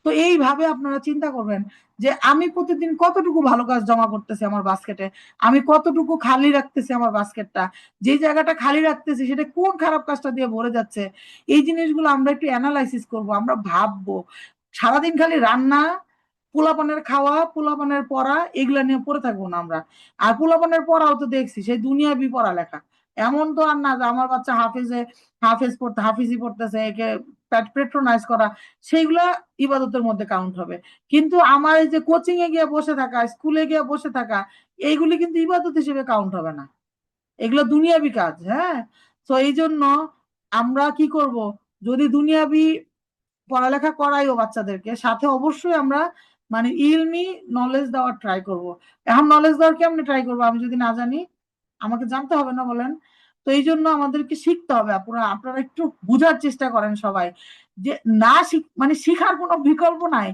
S1: তো এইভাবে আপনারা চিন্তা করবেন যে আমি প্রতিদিন কতটুকু ভালো কাজ জমা করতেছি আমার বাস্কেটে, আমি কতটুকু খালি রাখতেছি আমার বাস্কেটটা, যে জায়গাটা খালি রাখতেছি সেটা কোন খারাপ কাজটা দিয়ে ভরে যাচ্ছে। এই জিনিসগুলো আমরা একটু অ্যানালাইসিস করব, আমরা ভাববো। সারাদিন খালি রান্না, পোলাপানের খাওয়া, পোলাপানের পড়া, এগুলা নিয়ে পড়ে থাকবো না আমরা। আর পোলাপানের পড়াও তো দেখছি সেই দুনিয়াবি পড়ালেখা, এমন তো আর না যে আমার বাচ্চা হাফিজি পড়তেছে, একে পেট্রোনাইজ করা, সেইগুলা ইবাদতের মধ্যে কাউন্ট হবে। কিন্তু আমার এই যে কোচিং এ গিয়ে বসে থাকা, স্কুলে গিয়ে বসে থাকা, এইগুলি কিন্তু ইবাদত হিসেবে কাউন্ট হবে না, এগুলো দুনিয়াবি কাজ। হ্যাঁ, তো এই জন্য আমরা কি করব, যদি দুনিয়াবি পড়ালেখা করাইও বাচ্চাদেরকে, সাথে অবশ্যই আমরা মানে ইলমি নলেজ দেওয়ার ট্রাই করব। এখন নলেজ দেওয়ার কেমনে ট্রাই করবো, আমি যদি না জানি, আমাকে জানতে হবে না বলেন? তো এই জন্য আমাদেরকে শিখতে হবে। আপনারা আপনারা একটু বুঝার চেষ্টা করেন সবাই, যে না মানে শিখার কোনো বিকল্প নাই,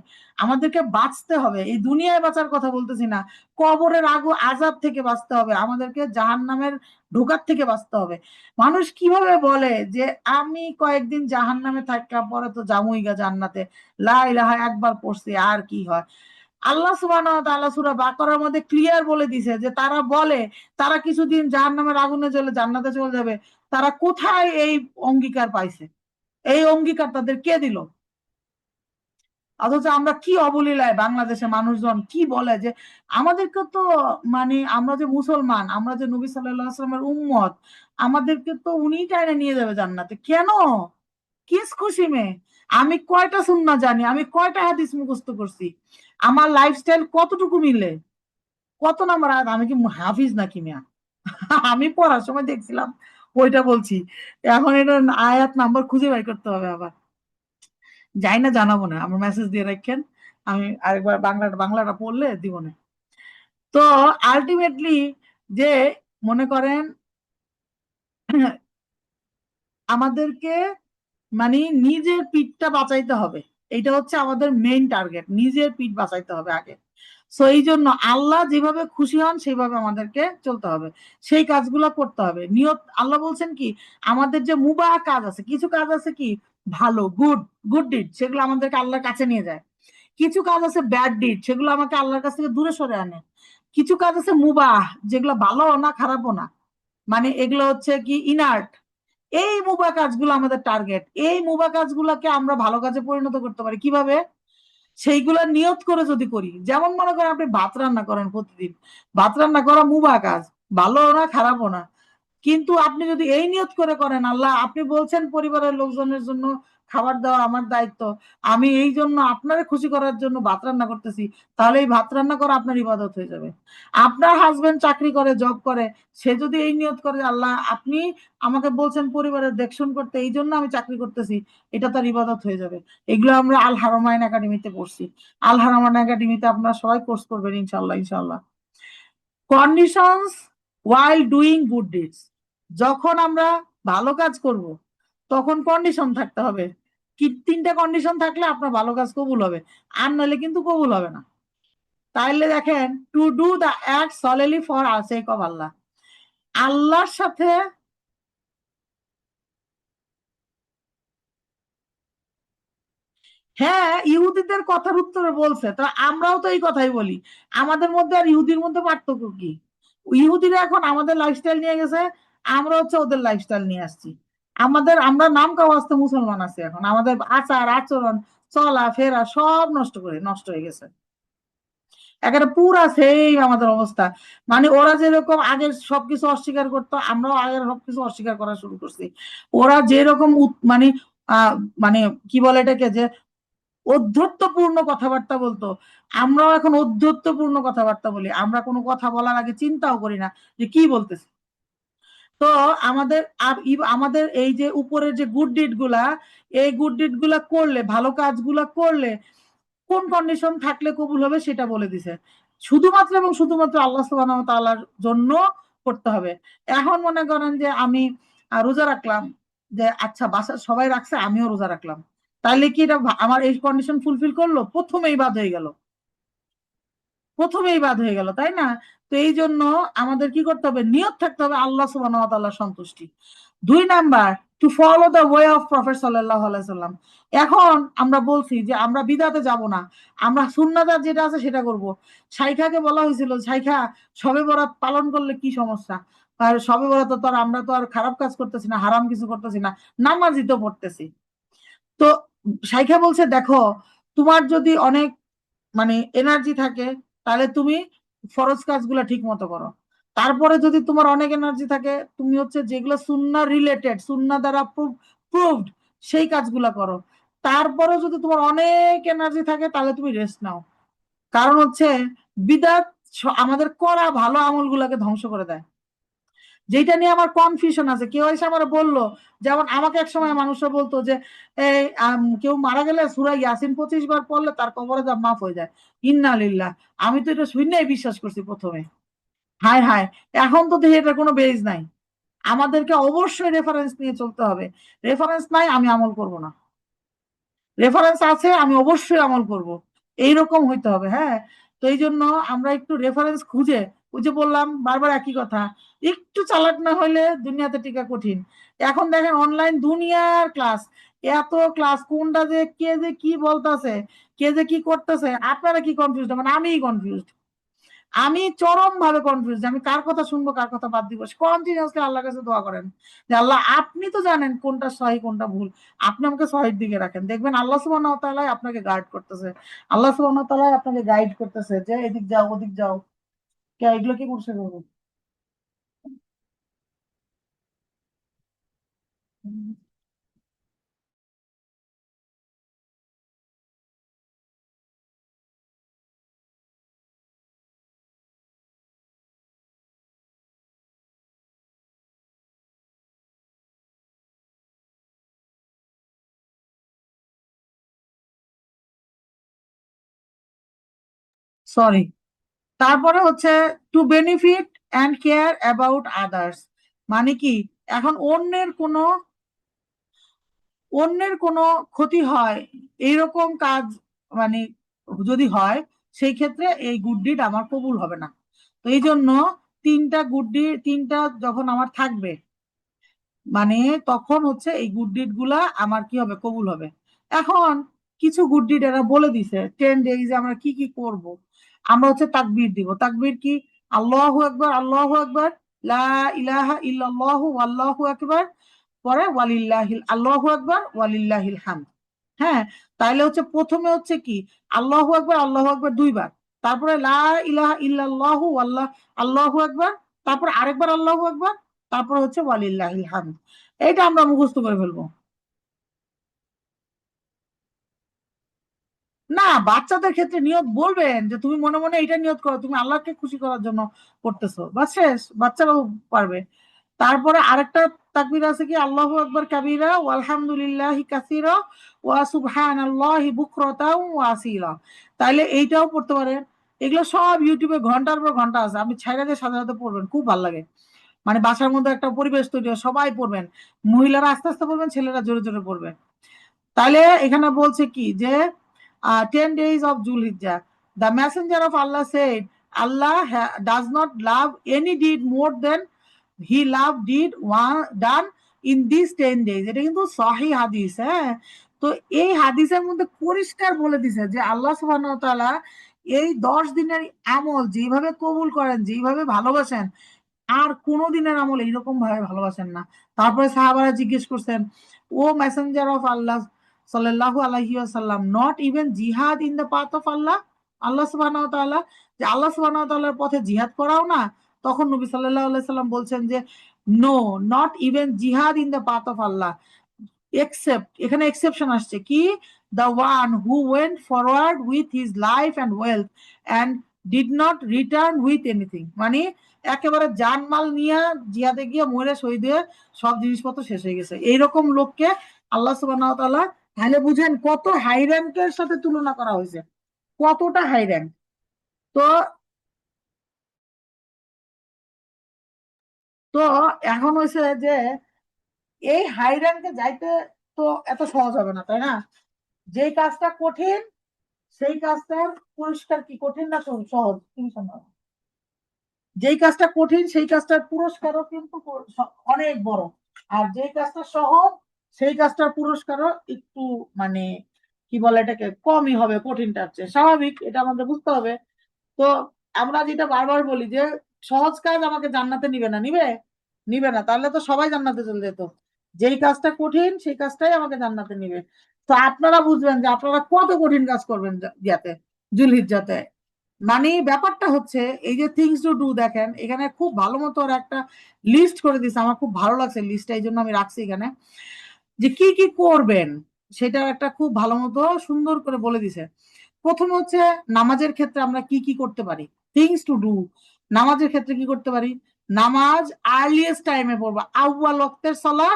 S1: আমাদেরকে বাঁচতে হবে। এই দুনিয়ায় বাঁচার কথা বলতেছি না, কবরের আযাব থেকে বাঁচতে হবে, আমাদেরকে জাহান্নামের ঢোকার থেকে বাঁচতে হবে। মানুষ কিভাবে বলে যে আমি কয়েকদিন জাহান্নামে থাকা পরে তো জামুই গা জান্নাতে, লা ইলাহা একবার পড়ছি আর কি হয়। আল্লাহ সুবহানাহু ওয়া তাআলা সূরা বাকারার মধ্যে ক্লিয়ার বলে দিয়েছে যে তারা বলে তারা কিছুদিন জাহান্নামের আগুনে জ্বলে জান্নাতে চলে যাবে। তারা কোথায় এই অঙ্গীকার পাইছে? এই অঙ্গীকার তাদের কে দিল? অথচ আমরা কি অবলীলায় বাংলাদেশে মানুষজন কি বলে যে আমাদেরকে তো, মানে আমরা যে মুসলমান, আমরা যে নবী সাল্লাল্লাহু আলাইহি ওয়াসাল্লামের উম্মত, আমাদেরকে তো উনি টাইনা নিয়ে যাবে জান্নাতে। কেন? কিস খুশি মে? আমি কয়টা সুন্নাহ জানি, আমি কয়টা হাদিস মুখস্থ করছি, আমার লাইফস্টাইল কতটুকু মিলে, কত নাম্বার আয়াত, আমি কি হাফিজ নাকি মিয়া? আমি পড়ার সময় দেখছিলাম, ওইটা বলছি। এখন এটা আয়াত নাম্বার খুঁজে বের করতে হবে আবার। যাই না, জানাবো না, আমার মেসেজ দিয়ে রাখেন, আমি আরেকবার বাংলাটা বাংলাটা পড়লে দিব না। তো আলটিমেটলি যে মনে করেন আমাদেরকে মানে নিজের পিঠটা বাঁচাইতে হবে, এটা হচ্ছে আমাদের মেইন টার্গেট, নিজের পিঠ বাঁচাইতে হবে আগে। সো এই জন্য আল্লাহ যেভাবে খুশি হন সেইভাবে আমাদেরকে চলতে হবে, সেই কাজগুলো করতে হবে। নিয়ত, আল্লাহ বলছেন কি, আমাদের যে মুবাহ কাজ আছে, কিছু কাজ আছে কি ভালো, গুড গুড ডিড, সেগুলো আমাদেরকে আল্লাহর কাছে নিয়ে যায়। কিছু কাজ আছে ব্যাড ডিড, সেগুলো আমাকে আল্লাহর কাছ থেকে দূরে সরে আনে। কিছু কাজ আছে মুবাহ, যেগুলো ভালো না খারাপও না, মানে এগুলো হচ্ছে কি ইনার্ট। এই মুবা কাজগুলো আমাদের টার্গেট, এই মুবা কাজগুলোকে আমরা ভালো কাজে পরিণত করতে পারি কিভাবে? সেইগুলা নিয়ত করে যদি করি, যেমন মনে করেন আপনি ভাত রান্না করেন প্রতিদিন, ভাত রান্না করা মুবা কাজ, ভালো না খারাপও না, কিন্তু আপনি যদি এই নিয়ত করে করেন, আল্লাহ আপনি বলছেন পরিবারের লোকজনের জন্য খাবার দেওয়া আমার দায়িত্ব, আমি এই জন্য আপনারে খুশি করার জন্য ভাত রান্না করতেছি, তাহলে এই ভাত রান্না করা আপনার ইবাদত হয়ে যাবে। আপনার হাজবেন্ড চাকরি করে, জব করে, সে যদি এই নিয়ত করে, আল্লাহ আপনি আমাকে বলছেন পরিবারের দেখশন করতে, এই জন্য আমি চাকরি করতেছি, এটা তার ইবাদত হয়ে যাবে। এগুলো আমরা আল হারামাইন একাডেমিতে পড়ছি। আল হারামাইন একাডেমিতে আপনারা সবাই কোর্স করবেন ইনশাল্লাহ ইনশাল্লাহ। কন্ডিশনস ওয়াইল ডুইং গুড ডিডস, যখন আমরা ভালো কাজ করব তখন কন্ডিশন থাকতে হবে। কি তিনটা কন্ডিশন থাকলে আপনার ভালো কাজ কবুল হবে, আর নাহলে কিন্তু কবুল হবে না। তাইলে দেখেন, to do the act solely for sake of Allah, আল্লাহর সাথে। হ্যাঁ, ইহুদিদের কথার উত্তরে বলছে, তো আমরাও তো এই কথাই বলি। আমাদের মধ্যে আর ইহুদির মধ্যে পার্থক্য কি? ইহুদিরা এখন আমাদের লাইফস্টাইল নিয়ে গেছে, আমরা হচ্ছে ওদের লাইফস্টাইল নিয়ে আসছি। আমরা নাম কাও আসতে মুসলমান আছি, এখন আমাদের আচার আচরণ চলা ফেরা সব নষ্ট হয়ে গেছে। একেবারে পুরা সেই আমাদের অবস্থা। মানে ওরা যেরকম আগে সবকিছু অস্বীকার করতো, আমরাও আগের সবকিছু অস্বীকার করা শুরু করছি। ওরা যেরকম মানে আহ মানে কি বলে এটাকে, যে অধ্যত্বপূর্ণ কথাবার্তা বলতো, আমরাও এখন অধ্যত্বপূর্ণ কথাবার্তা বলি। আমরা কোনো কথা বলার আগে চিন্তাও করি না যে কি বলতেছি। তো আমাদের আমাদের এই যে উপরের যে গুড ডিড গুলা, এই গুড ডিড গুলা করলে, ভালো কাজগুলা করলে কোন কন্ডিশন থাকলে কবুল হবে সেটা বলে দিছে। শুধুমাত্র এবং শুধুমাত্র আল্লাহ সুবহানাহু ওয়া তাআলার জন্য করতে হবে। এখন মনে করেন যে আমি রোজা রাখলাম, যে আচ্ছা বাসার সবাই রাখছে আমিও রোজা রাখলাম, তাইলে কি এটা আমার এই কন্ডিশন ফুলফিল করলো? প্রথমেই বাদ হয়ে গেল, প্রথমেই বাদ হয়ে গেল, তাই না? তো এই জন্য আমাদের কি করতে হবে, নিয়ত থাকতে হবে আল্লাহ সুবহানাহু ওয়া তাআলার সন্তুষ্টি। 2 number, to follow the way of prophet সাল্লাল্লাহু আলাইহি সাল্লাম। এখন আমরা বলছি যে আমরা বিদাতে যাব না, আমরা সুন্নাত যেটা আছে সেটা করব। শাইখাকে বলা হয়েছিল, শাইখা শবে বরাত পালন করলে কি সমস্যা? আর শবে বরাত তো আর আমরা তো আর খারাপ কাজ করতেছি না, হারাম কিছু করতেছি না, নামাজই তো পড়তেছি। তো শাইখা বলছে দেখো, তোমার যদি অনেক মানে এনার্জি থাকে, তাহলে তুমি ফরজ কাজগুলা ঠিক মতো করো। তারপরে যদি তোমার অনেক এনার্জি থাকে, তুমি হচ্ছে যেগুলো সুন্নাহ রিলেটেড, সুন্নাহ দ্বারা প্রুভড, সেই কাজগুলা করো। তারপরে যদি তোমার অনেক এনার্জি থাকে, তাহলে তুমি রেস্ট নাও। কারণ হচ্ছে বিদাত আমাদের করা ভালো আমলগুলোকে ধ্বংস করে দেয়। যেটা নিয়ে আমার কনফিউশন আছে, কেউ এসে আমার বললো, যেমন আমাকে এক সময় মানুষরা বলতো যে এই কেউ মারা গেলে সূরা ইয়াসিন 25 বার পড়লে তার কবরে যা মাফ হয়ে যায়। ইন্না লিল্লাহ। আমি তো এটা শুনেই বিশ্বাস করছি প্রথমে। হায় হায়, এখন তো দেখি এটার কোনো বেজ নাই। আমাদেরকে অবশ্যই রেফারেন্স নিয়ে চলতে হবে। রেফারেন্স নাই, আমি আমল করব না। রেফারেন্স আছে, আমি অবশ্যই আমল করব। এইরকম হইতে হবে, হ্যাঁ। তো এই জন্য আমরা একটু রেফারেন্স খুঁজে, ওই যে বললাম বারবার একই কথা, একটু চালাক না হইলে দুনিয়াতে টিকা কঠিন। এখন দেখেন অনলাইন দুনিয়ার ক্লাস, এত ক্লাস, কোনটা যে কে যে কি বলতেছে, কে যে কি করতেছে, আপনারা কি কনফিউজ? মানে আমিই কনফিউজ। আমি চরম ভাবে কনফিউজ, আমি কার কথা শুনবো কার কথা বাদ দিব। কন্টিনিউসলি আল্লাহর কাছে দোয়া করেন যে আল্লাহ, আপনি তো জানেন কোনটা সহি কোনটা ভুল, আপনি আমাকে সহির দিকে রাখেন। দেখবেন আল্লাহ সুবহানাহু ওয়া তাআলা আপনাকে গাইড করতেছে। আল্লাহ সুবহানাহু ওয়া তাআলা আপনাকে গাইড করতেছে যে এদিক যাও ওদিক যাও। কে এগুলো কি করছে বলবো? সরি। তারপরে হচ্ছে to benefit and care about others, মানে কি, এখন অন্যের কোনো ক্ষতি হয়, এইরকম কাজ, মানে যদি হয়, সেই ক্ষেত্রে এই গুড ডিড আমার কবুল হবে না। তো এই জন্য তিনটা গুড ডিড, তিনটা যখন আমার থাকবে, মানে তখন হচ্ছে এই গুড ডিড গুলা আমার কি হবে, কবুল হবে। এখন কিছু গুড ডিড এরা বলে দিছে 10 ডেইজ আমরা কি কি করব। আমরা হচ্ছে তাকবীর দিব। তাকবীর কি? আল্লাহু আকবার, আল্লাহু আকবার, লা ইলাহা ইল্লাল্লাহু আল্লাহু আকবার, পরে ওয়ালিল্লাহিল, আল্লাহু আকবার ওয়ালিল্লাহিল হামদ। হ্যাঁ, তাইলে হচ্ছে প্রথমে হচ্ছে কি, আল্লাহু আকবার, আল্লাহু আকবার 2 বার, তারপরে লা ইলাহা ইল্লাল্লাহু আল্লাহ, আল্লাহু আকবার, তারপর আরেকবার আল্লাহু আকবার, তারপর হচ্ছে ওয়ালিল্লাহিল হামদ। এটা আমরা মুখস্থ করে ফেলবো। না, বাচ্চাদের ক্ষেত্রে নিয়ত বলবেন যে তুমি মনে মনে এটা নিয়ত করো, তুমি আল্লাহকে খুশি করার জন্য করতেছো, বাস শেষ, বাচ্চারাও পারবে। তারপরে আরেকটা তাকবীর আছে কি, আল্লাহু আকবার কাবীরা ওয়ালহামদুলিল্লাহি কাসীরা ওয়া সুবহানাল্লাহি বুকরাতাও ওয়া আসীলা। তাইলে এইটাও পড়তে পারেন। এগুলো সব ইউটিউবে ঘন্টার পর ঘন্টা আছে, আপনি ছাইরা দিয়ে সাথে সাথে পড়বেন, খুব ভালো লাগে। মানে বাসার মধ্যে একটা পরিবেশ তৈরি হয়, সবাই পড়বেন, মহিলারা আস্তে আস্তে পড়বেন, ছেলেরা জোরে জোরে পড়বেন। তাহলে এখানে বলছে কি যে 10 days of Zulhijjah, the messenger of Allah said, Allah does not love any deed more than he loved deed one done in these 10 days। এটা কিন্তু সহি হাদিস, হ্যাঁ। তো এই হাদিসের মধ্যে পরিষ্কার বলে দিছে যে আল্লাহ সুবহানাহু ওয়া তাআলা এই 10 দিনের আমল যেভাবে কবুল করেন, যেভাবে ভালোবাসেন, আর কোনোদিনের আমল এইরকম ভাবে ভালোবাসেন না। তারপরে সাহাবারা জিজ্ঞেস করছেন, ও মেসেঞ্জার অফ আল্লাহ সাল্লাল্লাহু আলাইহি ওয়াসাল্লাম, নট ইভেন জিহাদ ইন দ্য পাথ অফ আল্লাহ, আল্লাহ সুবহানাহু ওয়া তাআলা, যে আল্লাহ সুবহানাহু ওয়া তাআলার পথে জিহাদ করাও না? তখন নবী সাল্লাল্লাহু আলাইহি সাল্লাম বলছেন যে নো, নট ইভেন জিহাদ in the path of Allah, except, এখানে এক্সেপশন আসছে কি, the one who went forward with his life and wealth and did not return with anything, মানে একেবারে জানমাল নিয়ে জিহাদে গিয়ে মরে শহীদ হয়ে সব জিনিসপত্র শেষ হয়ে গেছে, এইরকম লোককে আল্লাহ সুবহানাহু ওয়া তাআলা, তাহলে বুঝেন কত হাই র্যাঙ্কের সাথে তুলনা করা হয়েছে, কতটা হাই র্যাঙ্ক। তো তো এখন হয়েছে যে এই হাই র্যাঙ্কে যাইতে তো এত সহজ হবে না, তাই না? যেই কাজটা কঠিন, সেই কাজটার পুরস্কার কি কঠিন না সহজ? তুমি শোনো, যেই কাজটা কঠিন সেই কাজটার পুরস্কারও কিন্তু অনেক বড়। আর যেই কাজটা সহজ, সেই কাজটার পুরস্কারও একটু, মানে কি বলে এটাকে, কমই হবে কঠিনটার চেয়ে, স্বাভাবিক, এটা আমাদের বুঝতে হবে। তো আমরা যেটা বারবার বলি যে সহজ কাজ আমাকে জান্নাতে নিবে না, নিবে নিবে না, তাহলে তো সবাই জান্নাতে চলে যেত। যেই কাজটা কঠিন সেই কাজটাই আমাকে জান্নাতে নিবে। তো আপনারা বুঝবেন যে আপনারা কত কঠিন কাজ করবেন যাতে জুলহিজ্জাতে। মানে ব্যাপারটা হচ্ছে এই যে থিংস টু ডু, দেখেন এখানে খুব ভালো মতো ওরা একটা লিস্ট করে দিছে, আমার খুব ভালো লাগছে লিস্টটা, এই জন্য আমি রাখছি এখানে, যে কি কি করবেন সেটা একটা খুব ভালো মতো সুন্দর করে বলে দিছে। প্রথম হচ্ছে নামাজের ক্ষেত্রে আমরা কি কি করতে পারি, থিংস টু ডু। নামাজের ক্ষেত্রে কি করতে পারি? নামাজ আর্লিয়েস্ট টাইমে পড়বা, আউয়াল ওয়াক্তের সালাহ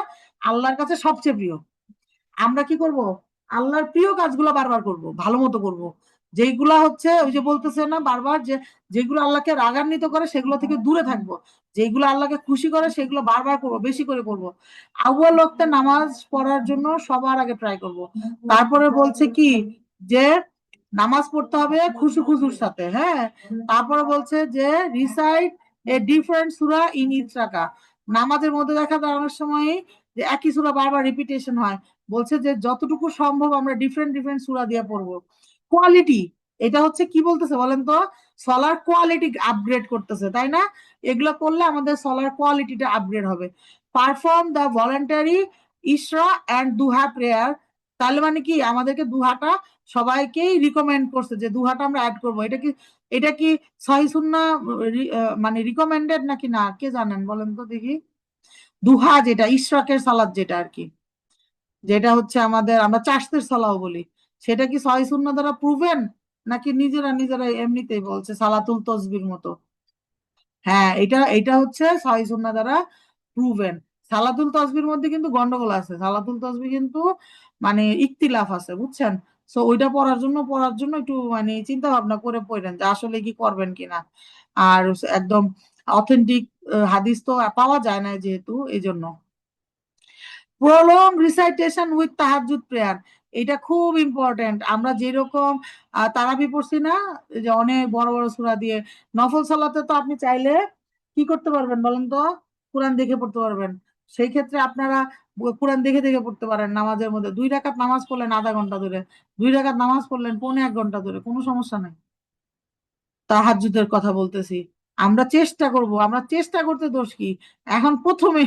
S1: আল্লাহর কাছে সবচেয়ে প্রিয়। আমরা কি করব? আল্লাহর প্রিয় কাজগুলো বারবার করব, ভালো মতো করব। যেগুলা হচ্ছে ওই যে বলতেছে না বারবার, যে যেগুলো আল্লাহকে রাগান্বিত করে সেগুলো থেকে দূরে থাকবো, যেগুলো আল্লাহকে খুশি করে সেগুলো বারবার করব, বেশি করে করব। আউয়াল ওয়াক্তে নামাজ পড়ার জন্য সবার আগে ট্রাই করব। তারপরে বলছে কি, যে নামাজ পড়তে হবে খুশু খুশুর সাথে, হ্যাঁ। তারপরে বলছে যে রিসাইট এ ডিফারেন্ট সূরা ইন ইচ রাকা। নামাজের মধ্যে দেখা যায় অনেক সময় যে একই সূরা বারবার রিপিটেশন হয়, বলছে যে যতটুকু সম্ভব আমরা ডিফারেন্ট ডিফারেন্ট সূরা দিয়ে পড়বো। কোয়ালিটি, এটা হচ্ছে কি বলতেছে বলেন তো, সলার কোয়ালিটি আপগ্রেড করতেছে, তাই না? এগুলো করলে আমাদের সলার কোয়ালিটিটা আপগ্রেড হবে। Perform the voluntary ইশরা and দুহা prayer. তাহলে মানে কি, আমাদেরকে দুহাটা সবাইকেই রিকমেন্ড করছে যে দুহাটা আমরা অ্যাড করব। এটা কি সহিহ সুন্নাহ মানে রিকমেন্ডেড নাকি না, কে জানেন বলেন তো দেখি। দুহা যেটা ইশরাকের সালাত যেটা আর কি, যেটা হচ্ছে আমাদের আমরা চাষতের সালাও বলি, সেটা কি সহিহ সুন্নাহ দ্বারা প্রুভেন, নাকি নিজেরা নিজেরা এমনিতেই বলছে সালাতুল তসবির মতো? হ্যাঁ, এটা এটা হচ্ছে সহিহ সুন্নাহ দ্বারা প্রুভেন। সালাতুল তসবির মধ্যে কিন্তু গন্ডগোল আছে, সালাতুল তসবি কিন্তু মানে ইখতিলাফ আছে, বুঝছেন? সো ওইটা পড়ার জন্য একটু মানে চিন্তা ভাবনা করে পড়েন যে আসলে কি করবেন কিনা। আর একদম অথেন্টিক হাদিস তো পাওয়া যায় না যেহেতু, এই জন্য প্রলং রিসাইটেশন উইথ তাহাজ্জুদ প্রেয়ার, এটা খুব ইম্পর্টেন্ট। আমরা যেরকম তারাবি পড়ছি না, এই যে অনেক বড় বড় সূরা দিয়ে, নফল সালাতে তো আপনি চাইলে কি করতে পারবেন বলেন তো, কোরআন দেখে পড়তে পারবেন। সেই ক্ষেত্রে আপনারা কোরআন দেখে দেখে পড়তে পারেন। নামাজের মধ্যে 2 রাকাত নামাজ পড়লেন আধা ঘন্টা ধরে, 2 রাকাত নামাজ পড়লেন 1.25 ঘন্টা ধরে, কোনো সমস্যা নাই। তাহাজ্জুদের কথা বলতেছি, আমরা চেষ্টা করতে দোষ কি? এখন প্রথমে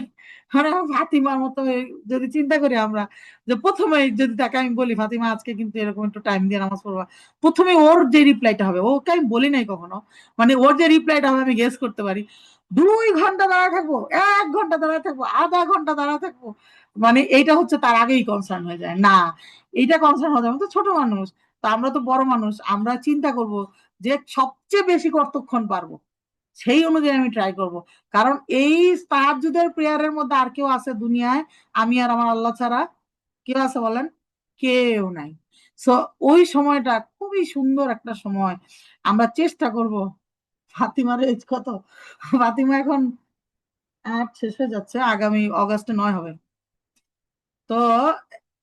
S1: মানে ফাতিমার মতো যদি চিন্তা করি আমরা, যে প্রথমে যদি তাকে আমি বলি ফাতিমা আজকে কিন্তু এরকম একটু টাইম দিয়ে নামাজ পড়বা, প্রথমে ওর যে রিপ্লাইটা হবে, ওকে আমি বলি নাই কখনো, মানে ওর যে রিপ্লাইটা হবে আমি গেস করতে পারি। 2 ঘন্টা দাঁড়া থাকবো, 1 ঘন্টা দাঁড়া থাকবো, আধা ঘন্টা দাঁড়া থাকবো, মানে এইটা হচ্ছে তার আগেই কনসার্ন হয়ে যায় না। এইটা কনসার্ন হয়ে যাবে, তো ছোট মানুষ, তা আমরা তো বড় মানুষ, আমরা চিন্তা করব যে সবচেয়ে বেশি কতক্ষণ পারবো, সেই অনুযায়ী আমি ট্রাই করব। কারণ এই তাহাজ্জুদের প্রেয়ারের মধ্যে আর কেউ আছে দুনিয়ায়, আমি আর আমার আল্লাহ ছাড়া? কেউ আছে বলেন? কেউ নাই। সো ওই সময়টা খুবই সুন্দর একটা সময়, আমরা চেষ্টা করব। ফাতিমার এজ কত? ফাতিমা এখন 8 শেষ হয়ে যাচ্ছে, আগামী অগাস্টে 9 হবে। তো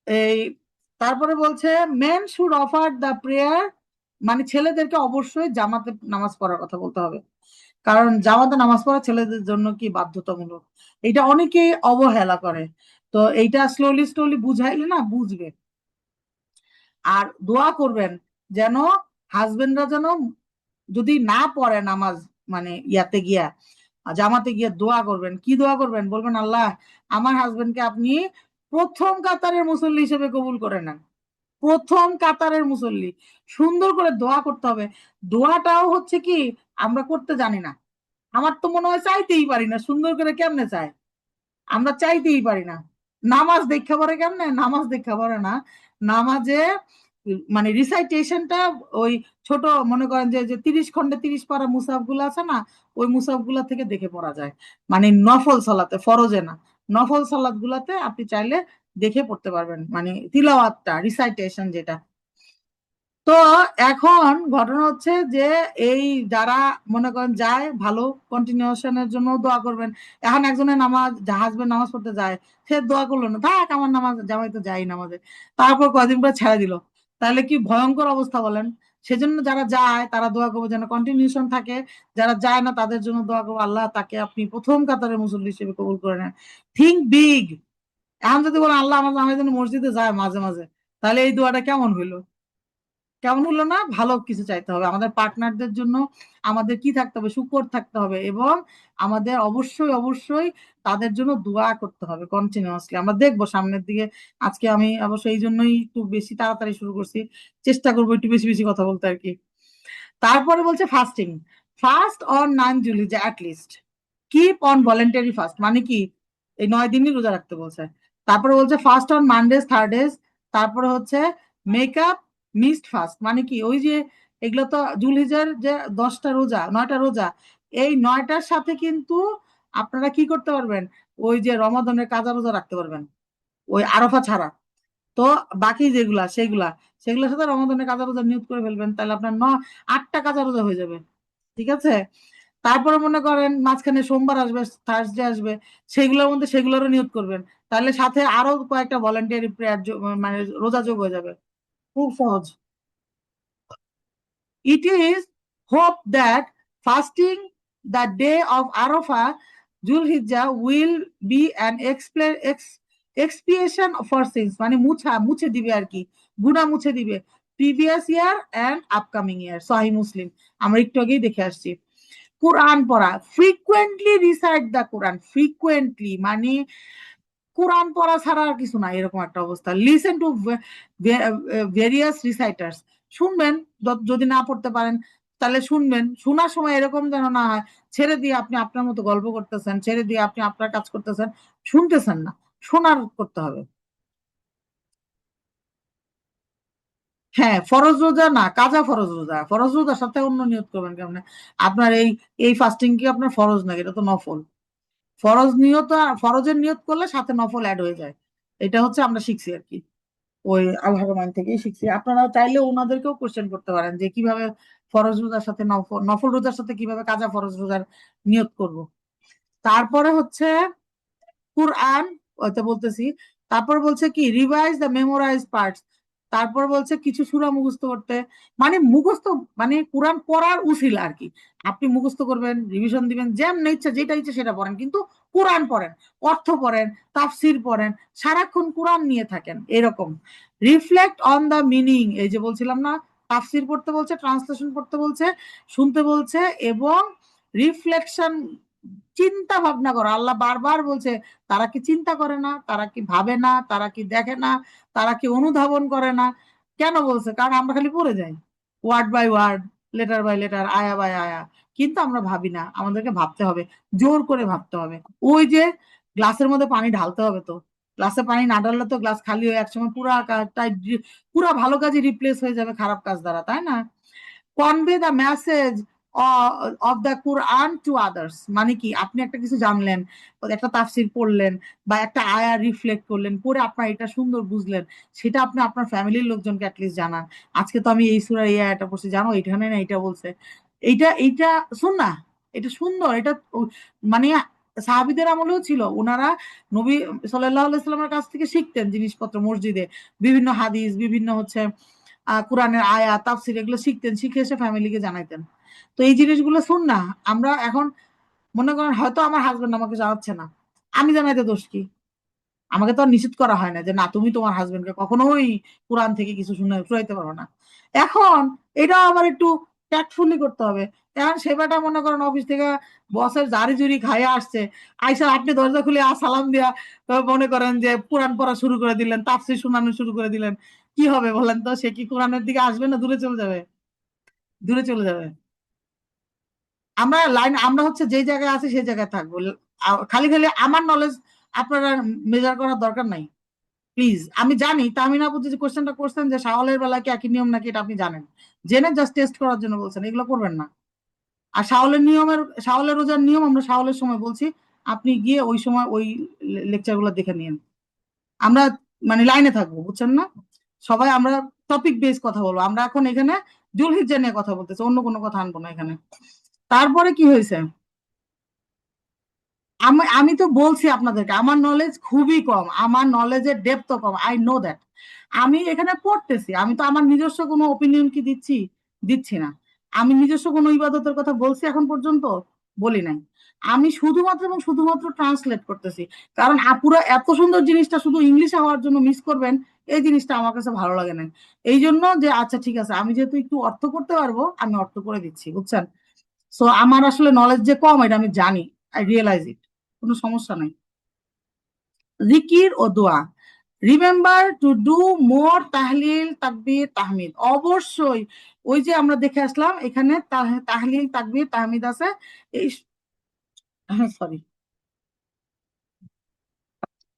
S1: এই তারপরে বলছে men should offer the prayer, মানে ছেলেদেরকে অবশ্যই জামাতে নামাজ পড়ার কথা বলতে হবে, কারণ জামাতে নামাজ পড়া ছেলেদের জন্য কি বাধ্যতামূলক। এটা অনেকেই অবহেলা করে, তো এইটা স্লোলি স্লোলি বুঝাইলে না বুঝবে। আর দোয়া করবেন যেন হাজবেন্ডরা যেন যদি না পড়ে নামাজ, মানে ইয়াতে গিয়া জামাতে গিয়ে দোয়া করবেন, কি দোয়া করবেন বলবেন, আল্লাহ আমার হাজবেন্ডকে আপনি প্রথম কাতারের মুসল্লি হিসেবে কবুল করে নেন, প্রথম কাতারের মুসল্লি। সুন্দর করে দোয়া করতে হবে। দোয়াটাও হচ্ছে কি, আমরা করতে জানি না, আমার তো মনে হয় চাইতেই পারি না, সুন্দর করে কেমনে চায়, আমরা চাইতেই পারি না। নামাজ দেখা পড়ে কেমনে, নামাজ দেখা পড়ে না, নামাজে মানে রিসাইটেশনটা ওই ছোট, মনে করেন যে যে 30 খণ্ডে 30 পারা মুসাফ গুলো আছে না, ওই মুসাফ গুলা থেকে দেখে পড়া যায়। মানে নফল সালাতে, ফরজে না, নফল সালাত গুলাতে আপনি চাইলে দেখে পড়তে পারবেন, মানে তিলাওয়াতটা রিসাইটেশন যেটা। তো এখন ঘটনা হচ্ছে যে এই যারা মনে করেন যায় ভালো কন্টিনিউশনের জন্য দোয়া করবেন। এখন একজনের নামাজ হাজবেন্ড নামাজ পড়তে যায়, সে দোয়া করলো না, থাক আমার নামাজ জামাই তো যাই নামাজে, তারপর কয়দিন পর ছেড়ে দিল, তাহলে কি ভয়ঙ্কর অবস্থা বলেন। সেজন্য যারা যায় তারা দোয়া করবো যেন কন্টিনিউশন থাকে, যারা যায় না তাদের জন্য দোয়া করবো আল্লাহ তাকে আপনি প্রথম কাতারের মুসল্লি হিসেবে কবুল করে নেন। Think big. এখন যদি বলেন আল্লাহ আমার জামাই যেন মসজিদে যায় মাঝে মাঝে, তাহলে এই দোয়াটা কেমন হইলো? কেমন হলো না? ভালো কিছু চাইতে হবে আমাদের পার্টনারদের জন্য, আমাদের কি থাকতে হবে, শুকর থাকতে হবে, এবং আমাদের অবশ্যই অবশ্যই তাদের জন্য দোয়া করতে হবে কন্টিনিউয়াসলি। আমরা দেখবো সামনের দিকে। আজকে আমি অবশ্যই এই জন্যই একটু বেশি তাড়াতাড়ি শুরু করছি, চেষ্টা করবো একটু বেশি বেশি কথা বলতে আর কি। তারপরে বলছে fasting, fast on 9 Zulhijjah at least, keep on voluntary fast, মানে কি এই 9 দিনই রোজা রাখতে বলছে। তারপরে বলছে ফাস্ট অন মানডেজ থার্ডেজ। তারপরে হচ্ছে মেকআপ মিসড ফাস্ট, মানে কি ওই যে এগুলো তো জুলহিজার যে 10টা রোজা 9টা রোজা, এই 9টার সাথে কিন্তু আপনারা কি করতে পারবেন, ওই যে রমাদানের কাজা রোজা রাখতে পারবেন, ওই আরাফা ছাড়া। তো বাকি যেগুলা সেগুলা সেগুলোর সাথে রমাদানের কাজা রোজা নিয়ত করে ফেলবেন, তাহলে আপনার 8টা কাজা রোজা হয়ে যাবে। ঠিক আছে। তারপরে মনে করেন মাঝখানে সোমবার আসবে, থার্সডে আসবে, সেগুলোর মধ্যে সেগুলোরও নিয়ত করবেন, তাহলে সাথে আরো কয়েকটা ভলেন্টিয়ারি প্রেয়ার মানে রোজা যোগ হয়ে যাবে। খুব সহজ। It is hoped that fasting the day of Arafah, Zulhijjah, will be an expiation for sins, মানে মুছে দিবে আর কি, গুনাহ মুছে দিবে, প্রিভিয়াস ইয়ার অ্যান্ড আপকামিং ইয়ার। সহিহ মুসলিম, আমরা একটু আগেই দেখে আসছি। কোরআন পড়া, frequently recite the Quran, frequently মানে কোরআন পড়া ছাড়া আর কিছু না, এরকম একটা অবস্থা। লিসেন টু ভেরিয়াস রিসাইটার্স, শুনবেন, যদি না পড়তে পারেন তাহলে শুনবেন, শোনার সময় এরকম যেন না হয় ছেড়ে দিয়ে আপনি আপনার মতো গল্প করতেছেন, ছেড়ে দিয়ে আপনি আপনার কাজ করতেছেন, শুনতেছেন না, শোনার করতে হবে। হ্যাঁ, ফরজ রোজা না, কাজা ফরজ রোজা, ফরজ রোজার সাথে অন্য নিয়ত করবেন কেমন? আপনার এই এই ফাস্টিং কি আপনার ফরজ নাকি? এটা তো নফল। ফরজ নিয়ত, ফরজের নিয়ত করলে সাথে নফল অ্যাড হয়ে যায়। এটা হচ্ছে আমরা শিখছি আর কি, ওই আল্লাহর রহমান থেকেই শিখছি। আপনারা চাইলে ওনাদেরকেও কোশ্চেন করতে পারেন যে কিভাবে ফরজ রোজার সাথে নফল, নফল রোজার সাথে কিভাবে কাজা ফরজ রোজার নিয়ত করব। তারপরে হচ্ছে কুরআন, ওইটা বলতেছি। তারপর বলছে কি রিভাইজ দ্য মেমোরাইজ পার্টস, তারপর বলছে কিছু সূরা মুখস্থ করতে, মানে মুখস্থ মানে কোরআন পড়ার উছিলা আর কি। আপনি মুখস্থ করবেন, রিভিশন দিবেন, যেমন ইচ্ছা যেটা ইচ্ছা সেটা পড়েন, কিন্তু কোরআন পড়েন, অর্থ পড়েন, তাফসির পড়েন, সারাক্ষণ কোরআন নিয়ে থাকেন এরকম। রিফ্লেক্ট অন দ্য মিনিং, এই যে বলছিলাম না, তাফসির পড়তে বলছে, ট্রান্সলেশন পড়তে বলছে, শুনতে বলছে, এবং রিফ্লেকশন, চিন্তা ভাবনা করো। আল্লাহ বারবার বলছে তারা কি চিন্তা করে না, তারা কি ভাবে না, তারা কি দেখে না, তারা কি অনুধাবন করে না? কেন বলছে? কারণ আমরা খালি পড়ে যাই, word by word, letter by letter, আয়া বাই আয়া, কিন্তু আমরা ভাবি না। আমাদেরকে ভাবতে হবে, জোর করে ভাবতে হবে। ওই যে গ্লাসের মধ্যে পানি ঢালতে হবে, তো গ্লাসে পানি না ঢাললে তো গ্লাস খালি হয়ে একসময় পুরা ভালো কাজে রিপ্লেস হয়ে যাবে খারাপ কাজ দ্বারা, তাই না? Convey the message of the Quran to others, মানে কি আপনি একটা কিছু জানলেন, একটা তাফসির পড়লেন, বা একটা আয়া রিফ্লেক্ট করলেন, পরে আপনার এটা সুন্দর বুঝলেন, সেটা আপনি আপনার ফ্যামিলির লোকজনকে অ্যাটলিস্ট জানান। আজকে তো আমি এই সূরার এই আয়াটা পড়ছি, জানো এখানে না এটা বলছে, এইটা শোন না, এটা সুন্দর, এটা মানে সাহাবীদের আমলেও ছিল, ওনারা নবী সাল্লাল্লাহু আলাইহি সাল্লামের কাছ থেকে শিখতেন জিনিসপত্র, মসজিদে বিভিন্ন হাদিস, বিভিন্ন হচ্ছে কোরআনের আয়া তাফসির, এগুলো শিখতেন, শিখে এসে ফ্যামিলিকে জানাইতেন। তো এই জিনিসগুলো শুন না, আমরা এখন মনে করেন হয়তো আমার হাজবেন্ড আমাকে জানাচ্ছে না, আমি জানাইতে দোষ কি? আমাকে তো আর নিষেধ করা হয় না যে না তুমি তোমার হাজবেন্ডকে কখনোই কোরআন থেকে কিছু শুনাইতে পারো না। এখন এটা আবার একটু ট্যাক্টফুলি করতে হবে। এখন সেবাটা মনে করেন অফিস থেকে বসের জারি জুরি খাইয়ে আসছে, আইসা আপনি দরজা খুলে সালাম দিয়া মনে করেন যে কোরআন পড়া শুরু করে দিলেন, তাফসীর শোনানো শুরু করে দিলেন, কি হবে বলেন তো? সে কি কোরআনের দিকে আসবে না দূরে চলে যাবে? দূরে চলে যাবে। আমরা হচ্ছে যে জায়গায় আছি সেই জায়গায় থাকবো। খালি খালি আমার নলেজ আপনারা মেজার করার দরকার নাই, প্লিজ। আমি জানি তাহমিনা আপু যে কোশ্চেনটা করছেন যে শাওয়ালের বেলা কি একই নিয়ম নাকি, এটা আপনি জানেন, জেনে জাস্ট টেস্ট করার জন্য বলছেন, এগুলো করবেন না। আর শাওয়ালের রোজার নিয়ম আমরা শাওয়ালের সময় বলছি, আপনি গিয়ে ওই সময় ওই লেকচার গুলো দেখে নিন। আমরা মানে লাইনে থাকবো, বুঝছেন না? সবাই আমরা টপিক বেস কথা বলবো। আমরা এখন এখানে জুলহিজ্জা নিয়ে কথা বলতেছি, অন্য কোনো কথা আনবো না এখানে। তারপরে কি হয়েছে, আমি আমি তো বলছি আপনাদেরকে আমার নলেজ খুবই কম, আমার নলেজের depth com, I know that. আমি এখানে পড়তেছি, আমি তো আমার নিজস্ব কোনো ওপিনিয়ন কি দিচ্ছি? দিচ্ছি না। আমি নিজস্ব কোনো ইবাদতের কথা বলছি এখন পর্যন্ত? বলি নাই। আমি শুধুমাত্র এবং শুধুমাত্র ট্রান্সলেট করতেছি, কারণ আপুরা এত সুন্দর জিনিসটা শুধু ইংলিশে হওয়ার জন্য মিস করবেন, এই জিনিসটা আমার কাছে ভালো লাগে না। এই জন্য যে আচ্ছা ঠিক আছে, আমি যেহেতু একটু অর্থ করতে পারবো আমি অর্থ করে দিচ্ছি, বুঝছেন? সো আমার আসলে নলেজ যে কম এটা আমি জানি, আই রিয়েলাইজ ইট, কোনো সমস্যা নাই। জিকির ও দোয়া, রিমেম্বার টু ডু মোর তাহলিল তাকবীর তাহমিদ, অবশ্যই ওই যে আমরা দেখে আসলাম এখানে তাহলিল তাকবীর তাহমিদ আছে এই, সরি,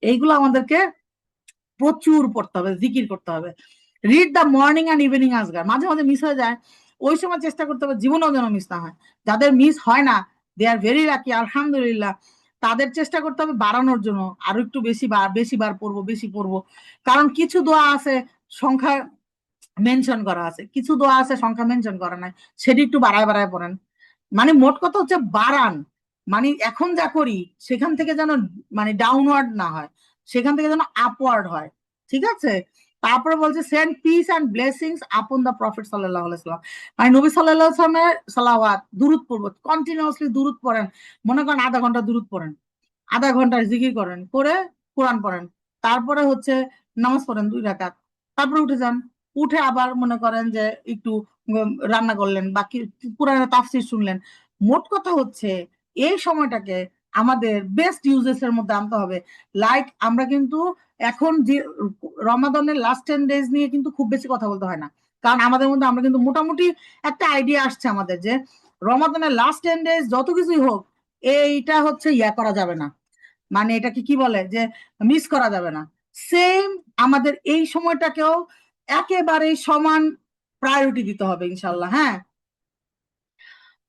S1: এইগুলো আমাদেরকে প্রচুর পড়তে হবে, জিকির করতে হবে। Read the morning and evening আজগার, মাঝে মাঝে মিস হয়ে যায়, ওই সময় চেষ্টা করতে হবে জীবনেও যেন মিস না হয়। যাদের মিস হয় না, দে আর ভেরি লাকি, আলহামদুলিল্লাহ। তাদের চেষ্টা করতে হবে বাড়ানোর জন্য, আরো একটু বেশি বার, বেশি বার পড়বো, বেশি পড়বো। কারণ কিছু দোয়া আছে সংখ্যা মেনশন করা আছে, কিছু দোয়া আছে সংখ্যা মেনশন করা নাই, সেটি একটু বাড়ায় বাড়ায় পড়েন। মানে মোট কথা হচ্ছে বাড়ান, মানে এখন যা করি সেখান থেকে যেন মানে ডাউনওয়ার্ড না হয়, সেখান থেকে যেন আপওয়ার্ড হয়। ঠিক আছে। তারপরে বলছে send piece and blessings upon the prophet সাল্লাল্লাহু আলাইহি ওয়াসাল্লাম, মানে নবী সাল্লাল্লাহু আলাইহি ওয়াসাল্লামের সালাওয়াত দুরূদ পড়ব, কন্টিনিউয়াসলি দুরূদ পড়েন। মনে করেন আধা ঘন্টা দুরূদ পড়েন, আধা ঘন্টা জিকির করেন, করে কোরআন পড়েন, তারপরে হচ্ছে নামাজ পড়েন 2 রাকাত, তারপরে উঠে যান, উঠে আবার মনে করেন যে একটু রান্না করলেন বা কোরআনের তাফসীর শুনলেন। মোট কথা হচ্ছে এই সময়টাকে আমাদের বেস্ট ইউজেস এর মধ্যে আনতে হবে। লাইক আমরা কিন্তু এখন যে রমাদানের লাস্ট 10 ডেজ নিয়ে কিন্তু খুব বেশি কথা বলতে হয় না, কারণ আমাদের মধ্যে আমরা কিন্তু মোটামুটি একটা আইডিয়া আসছে আমাদের যে রমাদানের লাস্ট 10 ডেজ যত কিছুই হোক, এইটা হচ্ছে ইয়া করা যাবে না, মানে এটাকে কি বলে যে মিস করা যাবে না। সেম আমাদের এই সময়টাকেও একেবারে সমান প্রায়োরিটি দিতে হবে ইনশাল্লাহ। হ্যাঁ,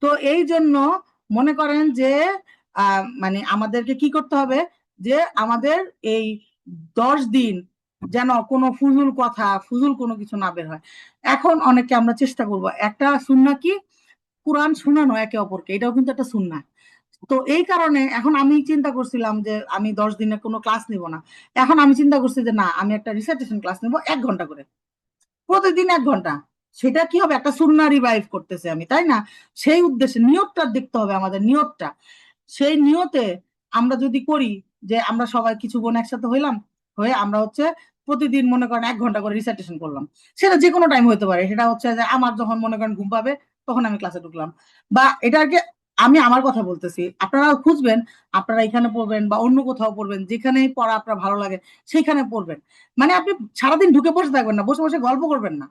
S1: তো এই জন্য মনে করেন যে মানে আমাদেরকে কি করতে হবে, যে আমাদের এই 10 দিন যেন কোনো ফুজুল কথা, ফুজুল কোনো কিছু না বের হয়। এখন অনেকে আমরা চেষ্টা করব একটা সুন্নাহ কি, কোরআন শোনানো একে অপরকে, এটাও কিন্তু একটা সুন্নাহ। তো এই কারণে এখন আমি চিন্তা করছিলাম যে আমি 10 দিনে কোনো ক্লাস নিব না। এখন আমি চিন্তা করছি যে না, আমি একটা রিসাইটেশন ক্লাস নিব 1 ঘন্টা করে, প্রতিদিন 1 ঘন্টা। সেটা কি হবে, একটা সুন্নাহ রিভাইভ করতেছে আমি, তাই না? সেই উদ্দেশ্যে নিয়তটা দেখতে হবে, আমাদের নিয়তটা। সেই নিয়তে আমরা যদি করি যে আমরা সবাই কিছু বোন একসাথে হইলাম, হয়ে আমরা হচ্ছে প্রতিদিন মনে করেন 1 ঘন্টা করে রিসাইটেশন করলাম, সেটা যে কোনো টাইম হতে পারে। সেটা হচ্ছে যে আমার যখন মনে করেন ঘুম পাবে তখন আমি ক্লাসে ঢুকলাম, বা এটা আর কি, আমি আমার কথা বলতেছি, আপনারা খুঁজবেন, আপনারা এখানে পড়বেন বা অন্য কোথাও পড়বেন, যেখানে পড়া আপনার ভালো লাগে সেখানে পড়বেন। মানে আপনি সারাদিন ঢুকে বসে থাকবেন না, বসে বসে গল্প করবেন না।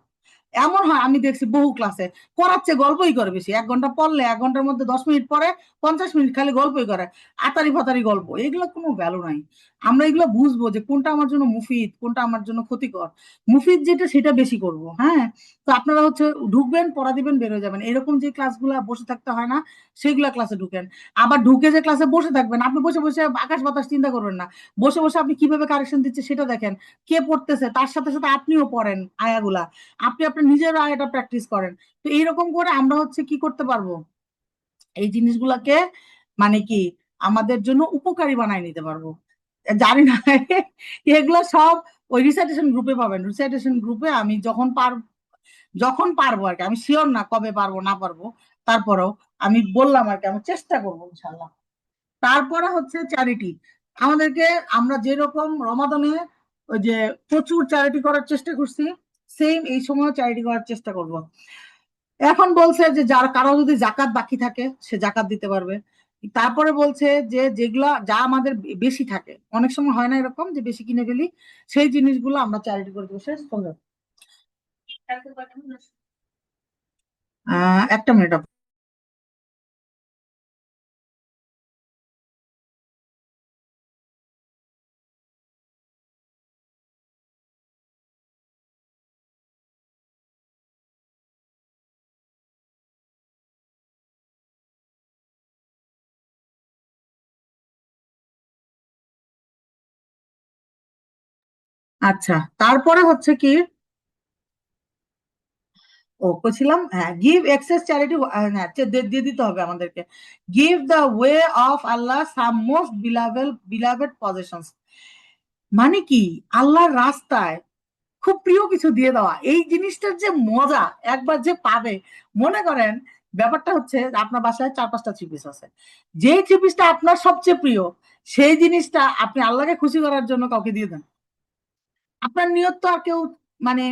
S1: এমন হয় আমি দেখছি বহু ক্লাসে পড়াচ্ছে গল্পই করে বেশি, 1 ঘন্টা পড়লে 1 ঘন্টার মধ্যে 10 মিনিট পরে 50 মিনিট খালি গল্পই করে, আতারি ফাতারি গল্প, এগুলো কোনো ভ্যালু নাই। আমরা এগুলো বুঝবো যে কোনটা আমার জন্য মুফিদ, কোনটা আমার জন্য ক্ষতিকর। মুফিদ যেটা সেটা বেশি করব। হ্যাঁ, তো আপনারা হচ্ছে ঢুকবেন, পড়া দিবেন, বের হয়ে যাবেন, এরকম যে ক্লাসগুলো বসে থাকতে হয় না সেগুলা ক্লাসে ঢুকেন। আবার ঢুকে যে ক্লাসে বসে থাকবেন, আপনি বসে বসে আকাশ বাতাস চিন্তা করবেন না, বসে বসে আপনি কিভাবে কারেকশন দিচ্ছে সেটা দেখেন, কে পড়তেছে তার সাথে সাথে আপনিও পড়েন আয়াগুলা, আপনি আপনার নিজের আয়াটা প্র্যাকটিস করেন। তো এইরকম করে আমরা হচ্ছে কি করতে পারবো, এই জিনিসগুলাকে মানে কি আমাদের জন্য উপকারী বানায় নিতে পারবো। জানি না এগুলো সব ওই রিসাইটেশন গ্রুপে পাবেন। রিসাইটেশন গ্রুপে আমি যখন পারবো আর কি, আমি শিওর না কবে পারবো না পারবো, তারপরেও আমি বললাম আর কি, আমি চেষ্টা করবো ইনশাল্লাহ। তারপরে হচ্ছে চ্যারিটি আমাদেরকে, আমরা যেরকম রমাদানে ওই যে প্রচুর চ্যারিটি করার চেষ্টা করছি, সেম এই সময় চ্যারিটি করার চেষ্টা করব। এখন বলছে যে যার কারো যদি জাকাত বাকি থাকে সে জাকাত দিতে পারবে। তারপরে বলছে যে যেগুলা যা আমাদের বেশি থাকে, অনেক সময় হয় না এরকম যে বেশি কিনে ফেলি, সেই জিনিসগুলো আমরা চ্যারিটি করে দেবো। শেষ করবে 1 মিনিট। আচ্ছা, তারপরে হচ্ছে কি, ও বলছিলাম, হ্যাঁ, গিভ এক্সেস চ্যারিটি, হ্যাঁ দিয়ে দিতে হবে আমাদেরকে। Give the way of Allah some most beloved পজেশনস, মানে কি আল্লাহর রাস্তায় খুব প্রিয় কিছু দিয়ে দেওয়া, এই জিনিসটার যে মজা একবার যে পাবে। মনে করেন ব্যাপারটা হচ্ছে যে আপনার বাসায় 4-5টা 3 পিস আছে, যে 3 পিসটা আপনার সবচেয়ে প্রিয়, সেই জিনিসটা আপনি আল্লাহকে খুশি করার জন্য কাউকে দিয়ে দেন, আপনার নিয়ত তো আর কেউ মানে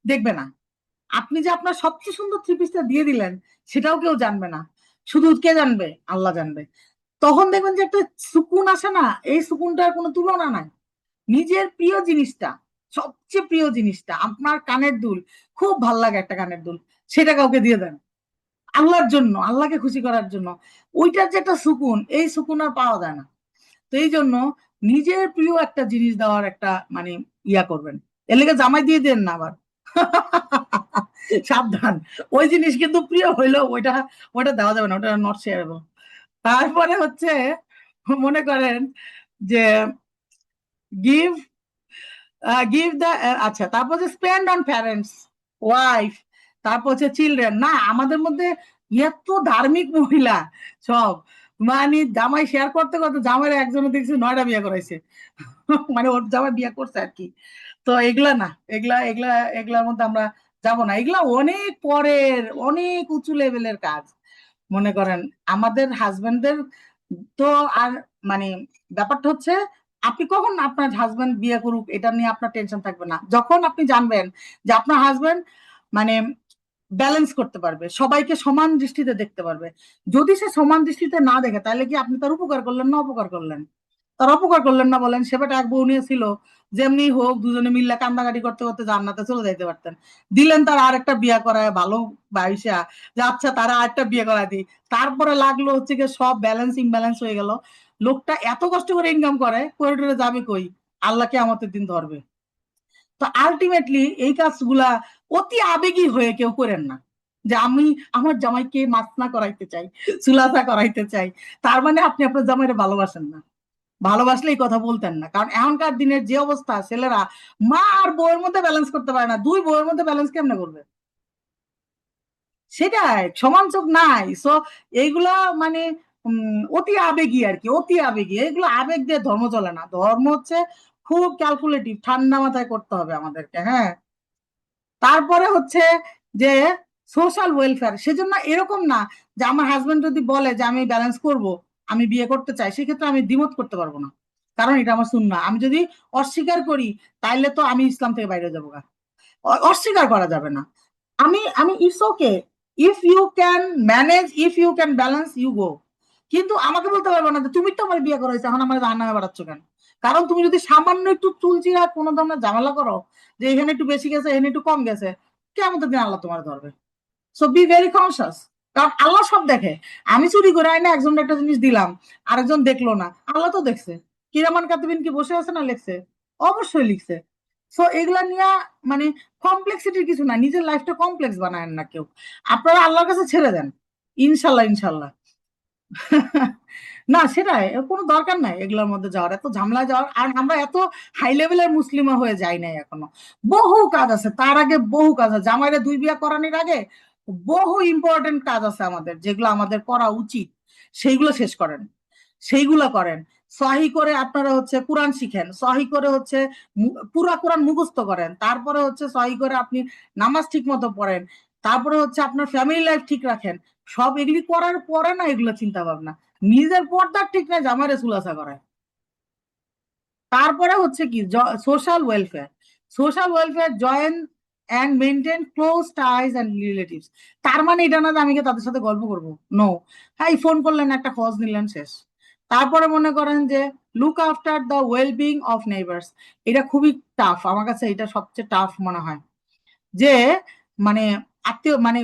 S1: দেখবে না। আপনি যে আপনার সবচেয়ে সুন্দর 3 পিসটা দিয়ে দিলেন সেটাও কেউ জানবে না, শুধু কে জানবে, আল্লাহ জানবে। তখন দেখবেন যে একটা সুকুন আসে না, এই সুকুনটার কোনো তুলনা নাই। নিজের প্রিয় জিনিসটা সবচেয়ে প্রিয় জিনিসটা আপনার কানের দুল, খুব ভাল লাগে একটা কানের দুল, সেটা কাউকে দিয়ে দেন আল্লাহর জন্য, আল্লাহকে খুশি করার জন্য। ওইটার যে একটা সুকুন, এই সুকুন আর পাওয়া যায় না। তো এই জন্য নিজের প্রিয় একটা জিনিস দেওয়ার একটা মানে ইয়া করবেন, এর লেগে জামাই দিয়ে দেন না আবার। সাবধান, ওই জিনিস কিন্তু প্রিয় হইলেও ওইটা, ওটা দেওয়া যাবে না, ওটা নট শেয়ারেবল। তারপরে হচ্ছে মনে করেন যে গিভ গিভ দ্য, আচ্ছা, তারপর যে স্পেন্ড অন প্যারেন্টস, ওয়াইফ, তারপর হচ্ছে চিলড্রেন। না, আমাদের মধ্যে এত ধার্মিক মহিলা সব, মানে জামাই শেয়ার করতে করতে জামাইয়ের একজনে দেখছি 9টা বিয়ে করাইছে। মানে ওর জামাই বিয়ে করছে আর কি। তো এগুলা না, এগুলা এগুলা এগুলার মধ্যে আমরা যাব না, এগুলা অনেক পরের, অনেক উঁচু লেভেলের কাজ। মনে করেন আমাদের হাজবেন্ডদের তো আর মানে ব্যাপারটা হচ্ছে, আপনি কখন আপনার হাজবেন্ড বিয়ে করুক এটা নিয়ে আপনার টেনশন থাকবে না, যখন আপনি জানবেন যে আপনার হাজবেন্ড মানে ব্যালেন্স করতে পারবে, সবাইকে সমান দৃষ্টিতে দেখতে পারবে। যদি সে সমান দৃষ্টিতে না দেখে, তাহলে কি আপনি তার উপকার করলেন না অপকার করলেন? তার অপকার করলেন না বলেন, সে বেটা এক বউ নিয়ে ছিল, যেমনি হোক দুজনে মিল্লা কান্দাকাটি করতে করতে জান্নাতে চলে যাইতে পারতেন। দিলেন তার আরেকটা বিয়ে করায় ভালো বাইসা, যে আচ্ছা তারা আরেকটা বিয়ে করায় দিই। তারপরে লাগলো হচ্ছে গিয়ে সব ব্যালেন্স ইমব্যালেন্স হয়ে গেল। লোকটা এত কষ্ট করে ইনকাম করে, করিডোরে যাবে কই? আল্লাহকে আমাদের দিন ধরবে। তো আলটিমেটলি এই কাজগুলা অতি আবেগী হয়ে কেউ করেন না, যে আমি আমার জামাইকে মাসনা করাইতে চাই, চুলাচা করাইতে চাই, তার মানে আপনি আপনার জামাইরে ভালোবাসেন না। ভালোবাসলে এই কথা বলতেন না, কারণ এখনকার দিনের যে অবস্থা, ছেলেরা মা আর বউয়ের মধ্যে ব্যালেন্স করতে পারে না, দুই বউয়ের মধ্যে ব্যালেন্স কেমনে করবে? সেটাই, সমান চোখ নাই। সো এইগুলা মানে অতি আবেগী আর কি, অতি আবেগী। এগুলো আবেগ দিয়ে ধর্ম চলে না, ধর্ম হচ্ছে খুব ক্যালকুলেটিভ, ঠান্ডা মাথায় করতে হবে আমাদেরকে, হ্যাঁ। তারপরে হচ্ছে যে সোশ্যাল ওয়েলফেয়ার, সেজন্য এরকম না যে আমার হাজবেন্ড যদি বলে যে আমি ব্যালেন্স করব, আমি বিয়ে করতে চাই, সেক্ষেত্রে আমি দ্বিমত করতে পারবো না, কারণ এটা আমার সুন্নাহ। আমি যদি অস্বীকার করি, তাইলে তো আমি ইসলাম থেকে বাইরে যাবো গা। অস্বীকার করা যাবে না। আমি it's okay, if you can manage, if you can balance, you go. কিন্তু আমাকে বলতে পারবে না যে তুমি তো আমার বিয়ে করাইছো, এখন আমার জাহান্নামে বাড়াচ্ছ কেন? কারণ তুমি যদি সামান্য একটু চুলচিরা কোনো ধরনের ঝামেলা করো, যে এখানে একটু বেশি গেছে, এখানে একটু কম গেছে, কেমন দিন আল্লাহ তোমার ধরবে। সো বি ভেরি কনসিয়াস, কারণ আল্লাহ সব দেখে। আমি চুরি করে আইনা একজন একটা জিনিস দিলাম, আরেকজন দেখলো না, আল্লাহ তো দেখছে। কিরামান কাতিবিন কি বসে আছে না, লিখছে? অবশ্যই লিখছে। সো এগুলা নিয়ে মানে কমপ্লেক্সিটির কিছু না, নিজের লাইফটা কমপ্লেক্স বানায় না কেউ। আপনারা আল্লাহর কাছে ছেড়ে দেন, ইনশাল্লাহ ইনশাল্লাহ। না, সেটাই, কোনো দরকার নাই এগুলোর মধ্যে যাওয়ার, এত ঝামেলা যাওয়ার। আর আমরা এত হাই লেভেলের মুসলিমা হয়ে যাই নাই এখনো। বহু কাজ আছে, তার আগে বহু কাজ আছে, জামাইরে 2 বিয়া করানোর আগে বহু ইম্পর্টেন্ট কাজ আছে আমাদের, যেগুলো আমাদের করা উচিত। সেইগুলো শেষ করেন, সেইগুলো করেন। সহি করে আপনারা হচ্ছে কোরআন শিখেন, সহি করে হচ্ছে পুরা কোরআন মুখস্থ করেন, তারপরে হচ্ছে সহি করে আপনি নামাজ ঠিক মতো পড়েন, তারপরে হচ্ছে আপনার ফ্যামিলি লাইফ ঠিক রাখেন। সব এগুলি করার পরে না এগুলো চিন্তা ভাবনা, নিজের পর্দা ঠিক না, জামাইরে চুলাচা করায়। তারপরে হচ্ছে কি social welfare, social welfare join and maintain close ties and relatives. তার মানে এটা না যে আমি কি তাদের সাথে গল্প করবো, নো। হ্যাঁ, ফোন করলেন, একটা খোঁজ নিলেন, শেষ। তারপরে মনে করেন যে look after the wellbeing of neighbours. এটা খুবই টাফ, আমার কাছে এটা সবচেয়ে টাফ মনে হয়। যে মানে আত্মীয় মানে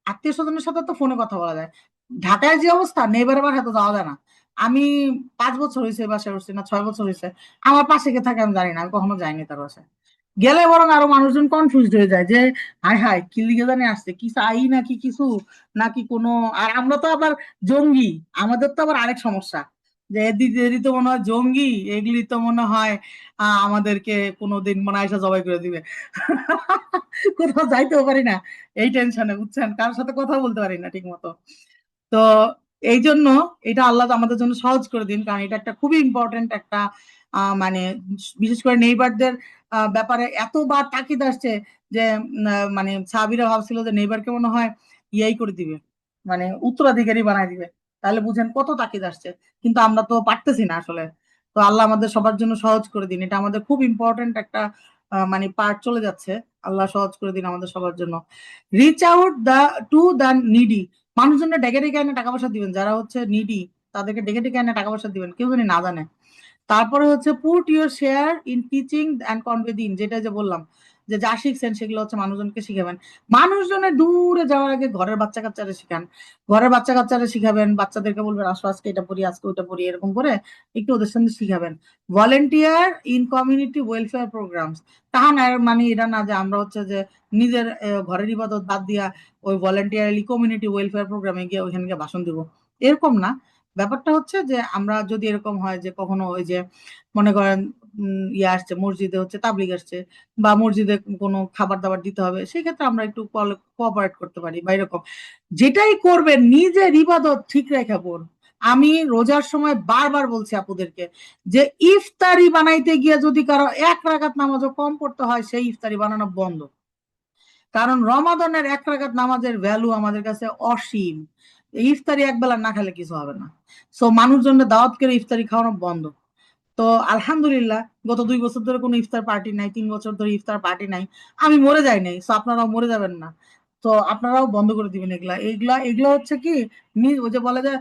S1: আত্মীয় স্বজনের সাথে তো ফোনে কথা বলা যায়, ঢাকায় যে অবস্থা, নেইবার বাসায় তো যাওয়া যায় না। আমি 5 বছর হয়েছে বাসায় উঠছি, না 6 বছর হয়েছে। আমার পাশে কে থাকে আমি জানি না, আমি কখনো যাইনি তার বাসায়। গেলে বরং আরো মানুষজন কনফিউজড হয়ে যায় যে হায় হায় কি লিগে জানি আসছে, কি চাই নাকি কিছু, নাকি কোনো। আর আমরা তো আবার জঙ্গি, আমাদের তো আবার আরেক সমস্যা, যে এদিকে এদি তো মনে হয় জঙ্গি, এগুলি তো মনে হয় আমাদেরকে কোনোদিন মনে হয় এসে জবাই করে দিবে। কোথাও যাইতেও পারি না, এই টেনশনে, বুঝছেন, কারোর সাথে কথা বলতে পারি না ঠিক মতো। তো এই জন্য এটা আল্লাহ আমাদের জন্য সহজ করে দিন, কারণ এটা একটা খুবই ইম্পর্টেন্ট একটা মানে বিশেষ করে নেইবারদের ব্যাপারে এতবার তাকিদ আসছে যে মানে সাহাবীরা ভাবছিল যে নেইবারকে মনে হয় ইয়াই করে দিবে, মানে উত্তরাধিকারী বানায় দিবে। তাহলে বুঝেন কত তাকিদ আসছে, কিন্তু আমরা তো পারতেছি না আসলে। তো আল্লাহ আমাদের সবার জন্য সহজ করে দিন, এটা আমাদের খুব ইম্পর্টেন্ট একটা মানে পার্ট চলে যাচ্ছে। আল্লাহ সহজ করে দিন আমাদের সবার জন্য। Reach out to the needy. মানুষজনকে ডেকে ডেকে এনে টাকা পয়সা দিবেন, যারা হচ্ছে নিডি তাদেরকে ডেকে ডেকে এনে টাকা পয়সা দিবেন, কেউ জানি না জানে। তারপরে হচ্ছে put your share in teaching and convey দিন, যেটা যে বললাম যে যা শিখছেন সেগুলো হচ্ছে মানুষজনকে শিখাবেন। মানুষজনের দূরে যাওয়ার আগে ঘরের বাচ্চা কাচ্চারা শিখান, ঘরের বাচ্চা কাচ্চারা শিখাবেন, বাচ্চাদেরকে বলবেন আসো আজকে এটা পড়ি, আজকে ওটা পড়ি, এরকম করে একটু ওদের সঙ্গে শিখাবেন। Volunteer in community welfare programmes, তাহা না মানে এটা না যে আমরা হচ্ছে যে নিজের ঘরের ইবাদত বাদ দিয়া ওই ভলেন্টিয়ারলি কমিউনিটি ওয়েলফেয়ার প্রোগ্রামে গিয়ে ওইখানে গিয়ে ভাষণ দিব, এরকম না। ব্যাপারটা হচ্ছে যে আমরা যদি এরকম হয় যে কখনো ওই যে মনে করেন ইয়ে আসছে, মসজিদে হচ্ছে তাবলিগ আসছে, বা মসজিদে কোনো খাবার দাবার দিতে হবে, সেক্ষেত্রে আমরা একটু কোঅপারেট করতে পারি বা এরকম। যেটাই করবেন নিজের ইবাদত ঠিক রেখে পড়ুন। আমি রোজার সময় বারবার বলছি আপুদেরকে যে ইফতারি বানাইতে গিয়ে যদি কারো 1 রাকাত নামাজও কম পড়তে হয়, সেই ইফতারি বানানো বন্ধ। কারণ রমাদানের 1 রাকাত নামাজের ভ্যালু আমাদের কাছে অসীম। এই ইফতারি একবেলা না খেলে কিছু হবে না। সো মানুষজনদের দাওয়াত করে ইফতারি খাওয়ানো বন্ধ। তো আলহামদুলিল্লাহ গত 2 বছর ধরে কোনো ইফতার পার্টি নাই, 3 বছর ধরে ইফতার পার্টি নাই। আমি মরে যাই নাই, তো আপনারাও মরে যাবেন না। তো আপনারাও বন্ধ করে দিবেন এগুলা এগুলা এগুলো হচ্ছে কি, ওই যে বলে যে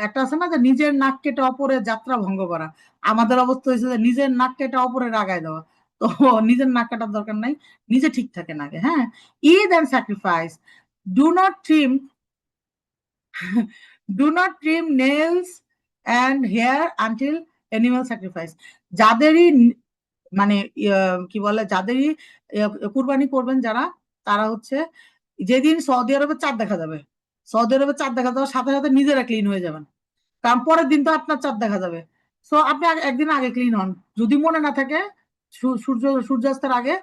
S1: একটা আছে না যে নিজের নাক কেটে অপরের যাত্রা ভঙ্গ করা। আমাদের অবস্থা হয়েছে যে নিজের নাক কেটে অপরের আগায় দেওয়া। তো নিজের নাক কাটার দরকার নাই, নিজে ঠিক থাকেন আগে। হ্যাঁ, Eid and sacrifice, do not trim do not trim nails and hair until animal sacrifice. যাদেরই মানে কি বলে, যাদেরই কুরবানি করবেন যারা, তারা হচ্ছে যেদিন সৌদি আরবে চাঁদ দেখা যাবে, সৌদি আরবে চাঁদ দেখা যাওয়ার সাথে সাথে নিজেরা ক্লিন হয়ে যাবেন, কারণ পরের দিন তো আপনার চাঁদ দেখা যাবে। সো আপনি একদিন আগে ক্লিন হন। যদি মনে না থাকে সূর্যাস্তের আগে,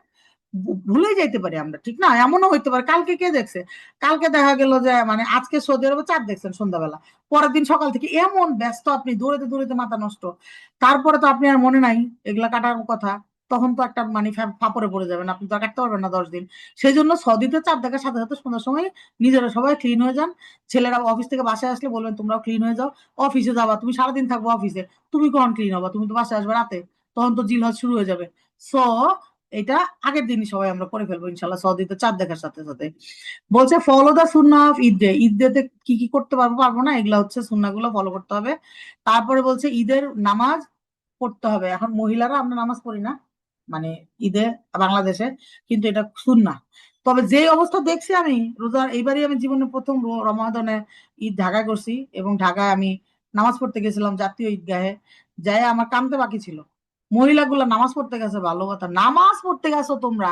S1: ভুলে যাইতে পারি আমরা, ঠিক না? এমনও হইতে পারে কালকে কে দেখছে, কালকে দেখা গেল যে মানে আজকে সৌদি আরবে চাঁদ দেখছেন সন্ধ্যাবেলা, পরের দিন সকাল থেকে এমন ব্যস্ত আপনি দৌড়াতে দৌড়াতে মাথা নষ্ট, তারপরে তো আপনি আর মনে নাই এগুলা কাটার কথা। তখন তো একটা মানে ফাপড়ে পড়ে যাবেন, আপনি তো আর কাটতে পারবেন না 10 দিন। সেই জন্য সৌদিতে চাঁদ দেখার সাথে সাথে সন্ধ্যার সময় নিজেরা সবাই ক্লিন হয়ে যান। ছেলেরা অফিস থেকে বাসায় আসলে বলবেন তোমরাও ক্লিন হয়ে যাও। অফিসে যাবা, তুমি সারাদিন থাকবো অফিসে, তুমি কখন ক্লিন হবা? তুমি তো বাসায় আসবে রাতে, তখন তো জিলহজ শুরু হয়ে যাবে। সো এটা আগের দিনই সবাই আমরা করে ফেলবো ইনশাল্লাহ, সৌদিতে চাঁদ দেখার সাথে সাথে। বলছে ফলো দা সুন্না অফ ঈদ ডে, ঈদ ডেতে কি কি করতে পারবো পারবো না, এগুলা হচ্ছে সুন্নাগুলো ফলো করতে হবে। তারপরে বলছে ঈদের নামাজ পড়তে হবে। এখন মহিলারা আমরা নামাজ পড়ি না মানে ঈদে বাংলাদেশে, কিন্তু এটা সুন্নাহ। তবে যে অবস্থা দেখছি আমি রোজার এইবারই আমি জীবনে প্রথম রমাদানে ঈদ ঢাকায় করছি, এবং ঢাকায় আমি নামাজ পড়তে গেছিলাম জাতীয় ঈদগাহে। যাই আমার কামতে বাকি ছিল, মহিলাগুলা নামাজ পড়তে গেছে, ভালো কথা, নামাজ পড়তে গেছো তোমরা।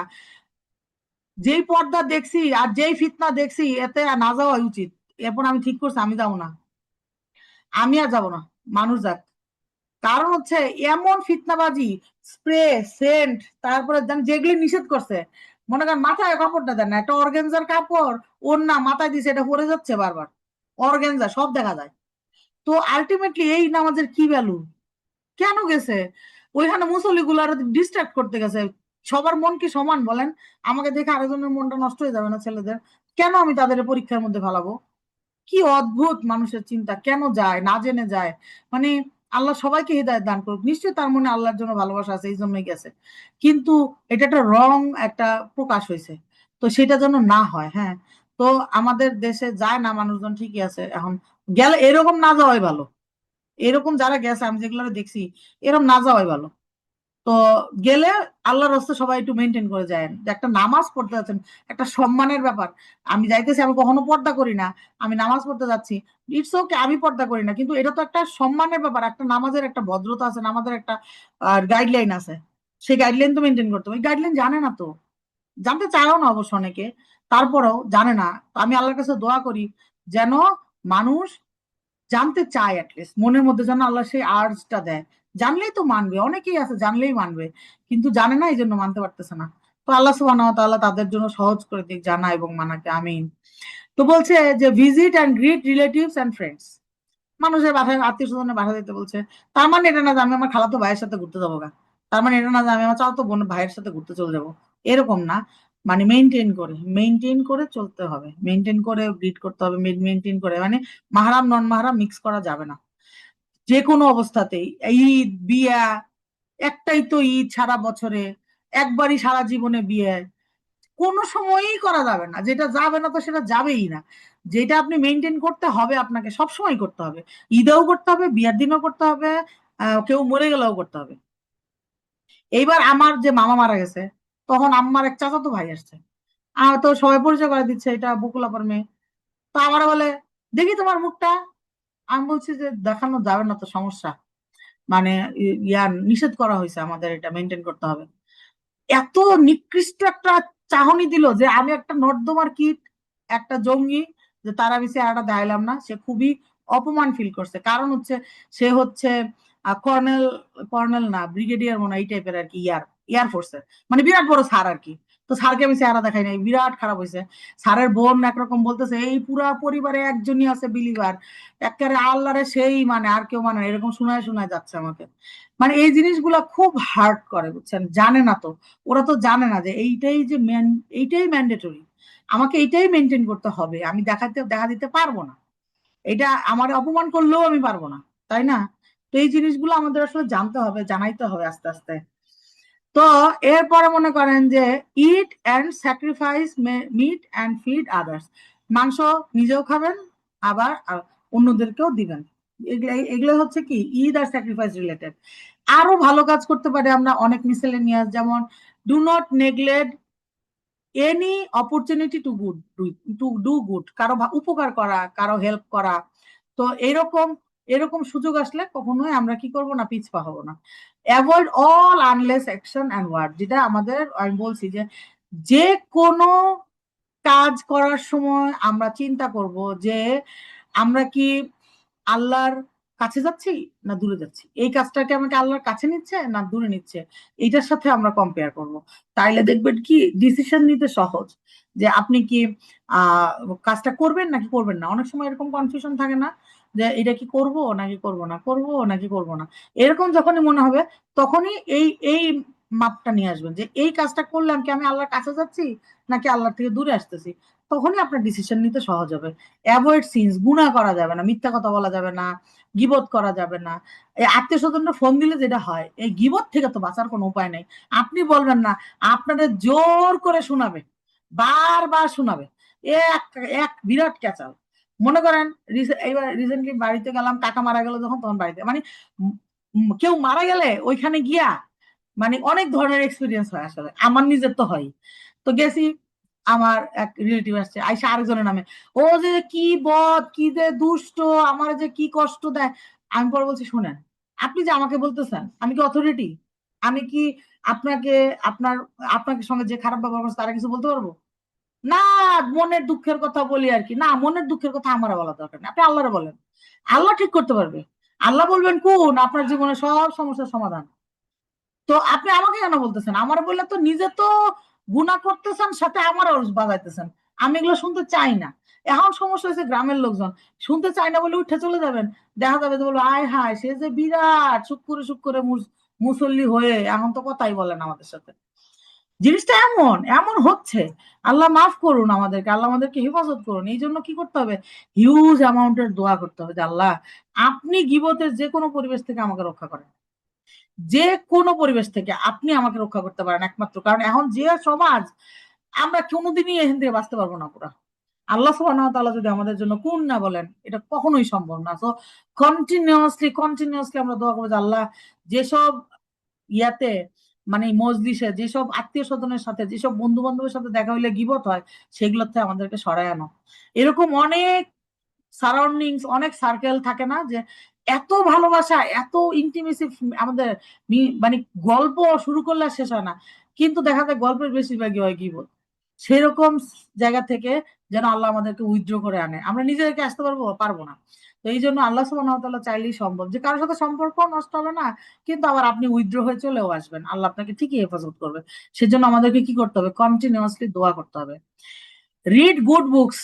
S1: যেই পর্দা দেখছি আর যেই ফিতনা দেখছি, এতে না যাওয়াই উচিত। এরপর আমি ঠিক করছি আমি যাবো না, আমি আর যাবো না, মানুষ যাক। কারণ হচ্ছে এমন ফিতনাবাজি, স্প্রে, সেন্ট, তারপরে যেগুলি নিষেধ করছে, মনে করেন মাথায় কাপড়টা দেন না, একটা অর্গেনজার কাপড় ওর না মাথায় দিছে, এটা পরে যাচ্ছে বারবার, অর্গেনজা সব দেখা যায়। তো আলটিমেটলি এই নামাজের কি ভ্যালু? কেন গেছে ওইখানে? মুসল্লি গুলার ডিস্ট্রাক্ট করতে গেছে। সবার মন কি সমান বলেন? আমাকে দেখে আরেকজনের মনটা নষ্ট হয়ে যাবে না ছেলেদের? কেন আমি তাদের পরীক্ষার মধ্যে ফেলাবো? কি অদ্ভুত মানুষের চিন্তা, কেন যায় না জেনে যায়। মানে আল্লাহ সবাইকে হৃদায়ত দান করুক, নিশ্চয়ই তার মনে আল্লাহর জন্য ভালোবাসা আছে, এই জন্যই গেছে। কিন্তু এটা একটা রং একটা প্রকাশ হয়েছে, তো সেটা যেন না হয়। হ্যাঁ, তো আমাদের দেশে যায় না মানুষজন, ঠিকই আছে। এখন গেলে এরকম না যাওয়াই ভালো, এরকম যারা গেছে আমি যেগুলো দেখছি, এরকম না যাওয়াই ভালো। তো গেলে আল্লাহর রাস্তা সবাই একটু মেনটেন করে যায়, যে একটা নামাজ পড়তে যাচ্ছেন, একটা সম্মানের ব্যাপার। আমি যাইতেছি, আমি কখনো পর্দা করি না, আমি নামাজ পড়তে যাচ্ছি, ইটস ওকে, আমি পর্দা করি না, কিন্তু এটা তো একটা সম্মানের ব্যাপার, একটা নামাজের একটা ভদ্রতা আছে, নামাজের একটা গাইডলাইন আছে। সেই গাইডলাইন তো মেনটেন করতে হবে। গাইডলাইন জানে না তো, জানতে চায়ও না অবশ্য অনেকে, তারপরেও জানে না। তো আমি আল্লাহর কাছে দোয়া করি যেন মানুষ জানতে চায়, অ্যাটলিস্ট মনের মধ্যে যেন আল্লাহ সেই আর্জটা দেয়। জানলেই তো মানবে, অনেকেই আছে জানলেই মানবে, কিন্তু জানে না, এই জন্য মানতে পারতেছে না। তো আল্লাহ সুবহানাহু ওয়া তাআলা তাদের জন্য সহজ করে দিক জানা এবং মানাকে, আমিন। তো বলছে যে visit and grit relatives and friends, মানুষের বাসায় আত্মীয় স্বজনের বাসা যেতে বলছে। তার মানে এটা না যে আমি আমার খালাতো ভাইয়ের সাথে ঘুরতে যাবো গা, তার মানে এটা না যে আমি আমার চাচাতো বোন ভাইয়ের সাথে ঘুরতে চলে যাবো, এরকম না। মানে মেনটেন করে চলতে হবে, মেনটেন করে গ্রিট করতে হবে, মেনটেন করে মানে মাহরাম নন মাহরাম মিক্স করা যাবে না যে কোনো অবস্থাতেই। ঈদ, বিয়া, একটাই তো ঈদ সারা বছরে, একবারই সারা জীবনে বিয়ে, কোনো সময়ই করা যাবে না। যেটা যাবে না তো সেটা যাবেই না। যেটা আপনি মেনটেন করতে হবে, আপনাকে সব সময় করতে হবে, ঈদেও করতে হবে, বিয়ের দিনও করতে হবে, কেউ মরে গেলেও করতে হবে। এইবার আমার যে মামা মারা গেছে, তখন আমার এক চাচাতো ভাই আসছে, তো সবাই পরিচয় করে দিচ্ছে এটা বকুল আপার মেয়ে। তো আমার বলে, দেখি তোমার মুখটা। আমি বলছি যে দেখানো যাবে না, তো সমস্যা, মানে নিষেধ করা হয়েছে, আমাদের এটা মেনটেন করতে হবে। এত নিকৃষ্ট একটা চাহনি দিল যে আমি একটা নর্দমার কীট, একটা জঙ্গি, যে তার আমি চেহারাটা দেখাইলাম না। সে খুবই অপমান ফিল করছে, কারণ হচ্ছে সে হচ্ছে কর্নেল, কর্নেল না ব্রিগেডিয়ার মনে হয়, এই টাইপের আর কি, এয়ারফোর্সের, মানে বিরাট বড় স্যার আর কি। তো স্যারকে আমি চেহারা দেখাই নাই, বিরাট খারাপ হয়েছে। স্যারের বোন একরকম বলতেছে, এই পুরা পরিবারে একজনই আছে বিলিভার, একেবারে আল্লাহরে সেই মানে, আর কেউ মানে না। এরকম শোনায় শোনায় যাচ্ছে আমাকে। মানে এই জিনিসগুলা খুব হার্ট করে, বুঝছেন, জানে না তো, ওরা তো জানে না যে এইটাই যে এইটাই ম্যান্ডেটরি, আমাকে এইটাই মেনটেন করতে হবে, আমি দেখা দিতে পারবো না, এটা আমার অপমান করলেও আমি পারবো না, তাই না? তো এই জিনিসগুলো আমাদের আসলে জানতে হবে, জানাইতে হবে আস্তে আস্তে। তো এরপরে মনে করেন যে eat and sacrifice meat and feed others, মাংস নিজেও খাবেন, আবার অন্যদেরকেও দিবেন। এগুলো এগুলো হচ্ছে কি ঈদ আর স্যাক্রিফাইস রিলেটেড। আরো ভালো কাজ করতে পারি আমরা অনেক মিসেলেনিয়াস, যেমন do not neglect any opportunity to good, to do good, কারো উপকার করা, কারো হেল্প করা। তো এরকম এরকম সুযোগ আসলে কখনোই আমরা কি করব না, পিছপা হবো না। Avoid all unless action and word, যেটা আমাদের আমি বলছি যে যে কোনো কাজ করার সময় আমরা চিন্তা করব যে আমরা কি আল্লাহর কাছে যাচ্ছি না দূরে যাচ্ছি, এই কাজটাকে আমাকে আল্লাহর কাছে নিচ্ছে না দূরে নিচ্ছে, এইটার সাথে আমরা কম্পেয়ার করব। তাইলে দেখবেন কি ডিসিশন নিতে সহজ, যে আপনি কি আহ কাজটা করবেন নাকি করবেন না। অনেক সময় এরকম কনফিউশন থাকে না, যে এটা কি করব নাকি করব না, করব নাকি করব না। এরকম যখনই মনে হবে, তখনই এই মাপটা নিয়ে আসবেন, যে এই কাজটা করলাম কি আমি আল্লাহর কাছে যাচ্ছি নাকি আল্লাহর থেকে দূরে আসতেছি। তখনই আপনার ডিসিশন নিতে সহজ হবে। অ্যাভয়েড সিনস, গুনাহ করা যাবে না, মিথ্যা কথা বলা যাবে না, গীবত করা যাবে না। এই আত্মীয় স্বজনরা ফোন দিলে যেটা হয়, এই গীবত থেকে তো বাঁচার কোনো উপায় নেই। আপনি বলবেন না, আপনাদের জোর করে শোনাবে, বারবার শোনাবে, এক এক বিরাট ক্যাচাল। মনে করেন এইবার রিসেন্টলি বাড়িতে গেলাম, কাকা মারা গেল যখন, তখন বাড়িতে মানে কেউ মারা গেলে ওইখানে গিয়া মানে অনেক ধরনের এক্সপিরিয়েন্স হয়, আসলে আমার নিজের তো হয়। তো গেছি, আমার এক রিলেটিভ আসছে, আইসা আরেকজনের নামে, ও যে কি বদ, কি যে দুষ্ট, আমার যে কি কষ্ট দেয়। আমি পরে বলছি, শুনেন, আপনি যে আমাকে বলতেছেন, আমি কি অথরিটি? আমি কি আপনাকে, আপনার আপনাকে সঙ্গে যে খারাপ ব্যবহার করছে তারা কিছু বলতে পারবো না? মনের দুঃখের কথা বলি আর কি, না মনের দুঃখের কথা আমার বলা দরকার নেই, আপনি আল্লাহরে বলেন, আল্লাহ ঠিক করতে পারবে। আল্লাহ বলবেন কোন আপনার জীবনে সব সমস্যার সমাধান। তো আপনি আমাকে কেন বলতেছেন? আমার বললে তো নিজে তো গুনাহ করতেছেন, সাথে আমারও বাজাইতেছেন। আমি এগুলো শুনতে চাই না। এখন সমস্যা হয়েছে গ্রামের লোকজন শুনতে চায় না বলে উঠে চলে যাবেন, দেখা যাবে যে বলবো, আয় হায় সে যে বিরাট শুক করে মুসল্লি হয়ে এখন তো কথাই বলেন আমাদের সাথে। জিনিসটা এমন এমন হচ্ছে। আল্লাহ মাফ করুন আমাদেরকে, আল্লাহ আমাদেরকে হেফাজত করুন। এই জন্য কি করতে হবে? হিউজ অ্যামাউন্টের দোয়া করতে হবে, যে আল্লাহ আপনি গীবতের যে কোনো পরিবেশ থেকে আমাকে রক্ষা করেন, যে কোনো পরিবেশ থেকে আপনি আমাকে রক্ষা করতে পারেন একমাত্র, কারণ এখন যে সমাজ, আমরা কোনোদিনই এখান থেকে বাঁচতে পারবো না পুরা। আল্লাহ সুবহানাহু ওয়া তাআলা যদি আমাদের জন্য কোন না বলেন, এটা কখনোই সম্ভব না। তো কন্টিনিউয়াসলি আমরা দোয়া করবো যে আল্লাহ, যেসব ইয়াতে মানে মজলিসে যেসব আত্মীয় স্বজনের সাথে, যেসব বন্ধু বান্ধবের সাথে দেখা হইলে গীবত হয়, সেগুলোর থেকে আমাদেরকে সরায় আনো। এরকম অনেক সারাউন্ডিংস, অনেক সার্কেল থাকে না, যে এত ভালোবাসা, এত ইন্টিমেসি আমাদের, মানে গল্প শুরু করলে আর শেষ হয় না, কিন্তু দেখা যায় গল্পের বেশিরভাগই হয় গীবত। সেরকম জায়গা থেকে যেন আল্লাহ আমাদেরকে উইথড্র করে আনে। আমরা নিজেদেরকে আসতে পারবো পারবো না। তো এই জন্য আল্লাহ সুবহানাহু ওয়া তাআলা চাইলেই সম্ভব, যে কারোর সাথে সম্পর্ক নষ্ট হবে না, কিন্তু আবার আপনি উইথড্র হয়ে চলেও আসবেন, আল্লাহ আপনাকে ঠিকই হেফাজত করবে। সেজন্য আমাদেরকে কি করতে হবে? কন্টিনিউয়াসলি দোয়া করতে হবে। Read good books.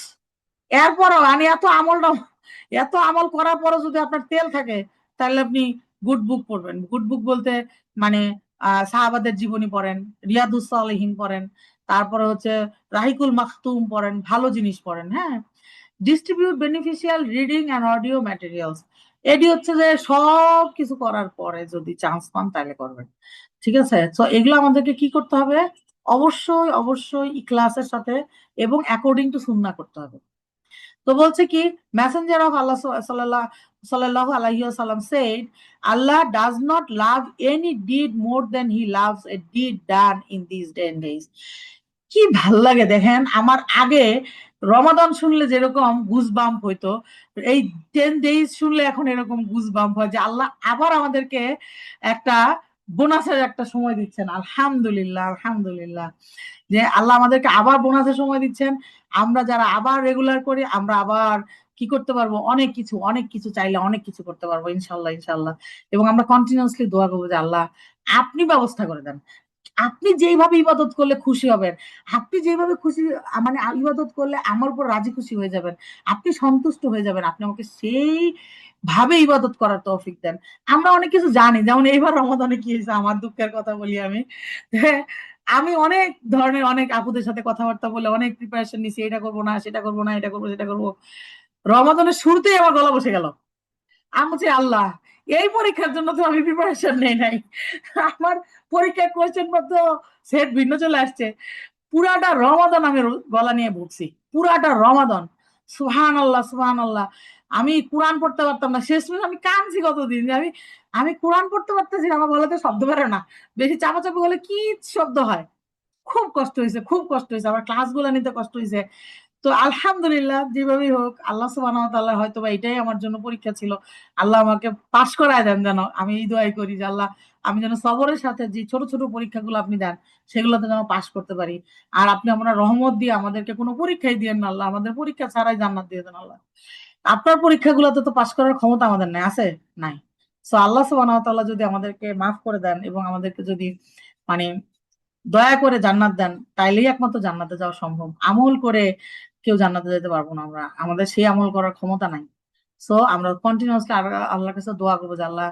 S1: এরপরও আমি এত আমল করার পরও যদি আপনার তেল থাকে, তাহলে আপনি গুড বুক পড়বেন। গুড বুক বলতে মানে সাহাবাদের জীবনী পড়েন, রিয়াদুস সালিহিন পড়েন, তারপরে হচ্ছে রাহিকুল মাখতুম পড়েন, ভালো জিনিস পড়েন। হ্যাঁ, distribute beneficial reading and audio materials. এটি হচ্ছে যে সব কিছু করার পরে যদি চান্স পান তাহলে করবেন। ঠিক আছে, তো এগুলো আমাদেরকে কি করতে হবে? অবশ্যই অবশ্যই ইখলাসের সাথে এবং অ্যাকর্ডিং টু সুন্নাহ করতে হবে। তো বলছে কি, মেসেঞ্জার অফ আল্লাহ সাল্লাল্লাহু আলাইহি ওয়াসাল্লাম said, Allah does not love any deed more than he loves a deed done in these 10 days. কি ভাল লাগে দেখেন, আমার আগে রমাদান শুনলে যেরকম গুজবাম্প হইতো, এই 10 days শুনলে এখন এরকম গুজবাম্প হয় যে আল্লাহ আবার আমাদেরকে একটা বোনাসের একটা সময় দিচ্ছেন। আলহামদুলিল্লাহ, আলহামদুলিল্লাহ যে আল্লাহ আমাদেরকে আবার বোনাসের সময় দিচ্ছেন। আমরা যারা আবার রেগুলার করি, আমরা আবার কি করতে পারবো, অনেক কিছু, অনেক কিছু চাইলে অনেক কিছু করতে পারবো ইনশাল্লাহ, ইনশাল্লাহ। এবং আমরা কন্টিনিউয়াসলি দোয়া করবো যে আল্লাহ আপনি ব্যবস্থা করে দেন, আপনি যেইভাবে ইবাদত করলে খুশি হবেন, আপনি যেভাবে খুশি, মানে ইবাদত করলে আমার উপর রাজি খুশি হয়ে যাবেন, আপনি সন্তুষ্ট হয়ে যাবেন, আপনি আমাকে সেই ভাবে ইবাদত করার তৌফিক দেন। আমরা অনেক কিছু জানি, যেমন এইবার রমাদানে কি হয়েছে, আমার দুঃখের কথা বলি আমি। আমি অনেক ধরনের অনেক আপুদের সাথে কথাবার্তা বলে অনেক প্রিপারেশন নিছি, এটা করবো না, সেটা করবো না, এটা করবো সেটা করবো। রমাদানের শুরুতেই আমার গলা বসে গেল। আমি বলছি আল্লাহ, এই পরীক্ষার জন্য তো আমি প্রিপারেশন নেই নাই, আমার পরীক্ষার কোয়েশ্চেন পত্র সেট ভিন্ন চলে আসছে। পুরাটা রমাদান আমি গলা নিয়ে ভুগছি, পুরাটা রমাদান। সুবহান আল্লাহ, সুবহান আল্লাহ। আমি কোরআন পড়তে পারতাম না, শেষমেশ আমি কাঁদছি কতদিন যে আমি কোরআন পড়তে পারতেছি না, আমার গলাতে শব্দ বেরো না, বেশি চাপাচাপি হলে কি শব্দ হয়। খুব কষ্ট হয়েছে, খুব কষ্ট হয়েছে, আমার ক্লাসগুলো নিতে কষ্ট হয়েছে। তো আলহামদুলিল্লাহ, যেভাবেই হোক আল্লাহ সুবহানাহু ওয়া তাআলা হয়তো বা এটাই আমার জন্য পরীক্ষা ছিল। আল্লাহ আমাকে পাশ করায় দেন যেন, আমি এই দোয়াই করি যে আল্লাহ আমি যেন সবরের সাথে যে ছোট ছোট পরীক্ষাগুলো আপনি দেন সেগুলোতে যেন পাশ করতে পারি। আর আপনি আমরা রহমত দিয়ে আমাদেরকে কোনো পরীক্ষাই দিয়েন না আল্লাহ, আমাদের পরীক্ষা ছাড়াই জান্নাত দিয়ে দেন আল্লাহ। আপনার পরীক্ষাগুলোতে তো পাশ করার ক্ষমতা আমাদের নাই, আছে? নাই। সো আল্লাহ সুবহানাহু ওয়া তাআলা যদি আমাদেরকে মাফ করে দেন এবং আমাদেরকে যদি মানে দয়া করে জান্নাত দেন, তাইলেই একমাত্র জান্নাতে যাওয়া সম্ভব। আমল করে কেউ জান্নাতে যেতে পারবো না, আমরা আমাদের সেই আমল করার ক্ষমতা নাই। সো আমরা কন্টিনিউয়াসলি আল্লাহর কাছে দোয়া করবো যে আল্লাহ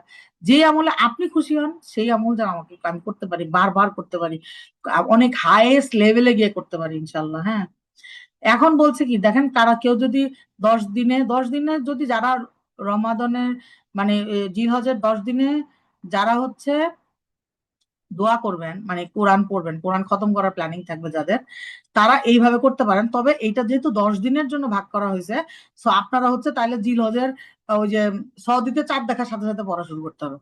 S1: যে আমলে আপনি খুশি হন সেই আমল যেন আমাকে আমি করতে পারি, বারবার করতে পারি, অনেক হাইয়েস্ট লেভেলে গিয়ে করতে পারি ইনশাল্লাহ। হ্যাঁ, এখন বলছে কি দেখেন, তারা কেউ যদি 10 দিনে যদি যারা রমাদানের মানে জিলহজের 10 দিনে যারা হচ্ছে দোয়া করবেন, মানে কোরআন পড়বেন, কোরআন খতম করার প্ল্যানিং থাকবে যাদের, তারা এইভাবে করতে পারেন। তবে এইটা যেহেতু 10 দিনের জন্য ভাগ করা হয়েছে, সো আপনারা হচ্ছে তাইলে জিলহজের ওই যে সৌদিতে চাঁদ দেখার সাথে সাথে পড়া শুরু করতে হবে।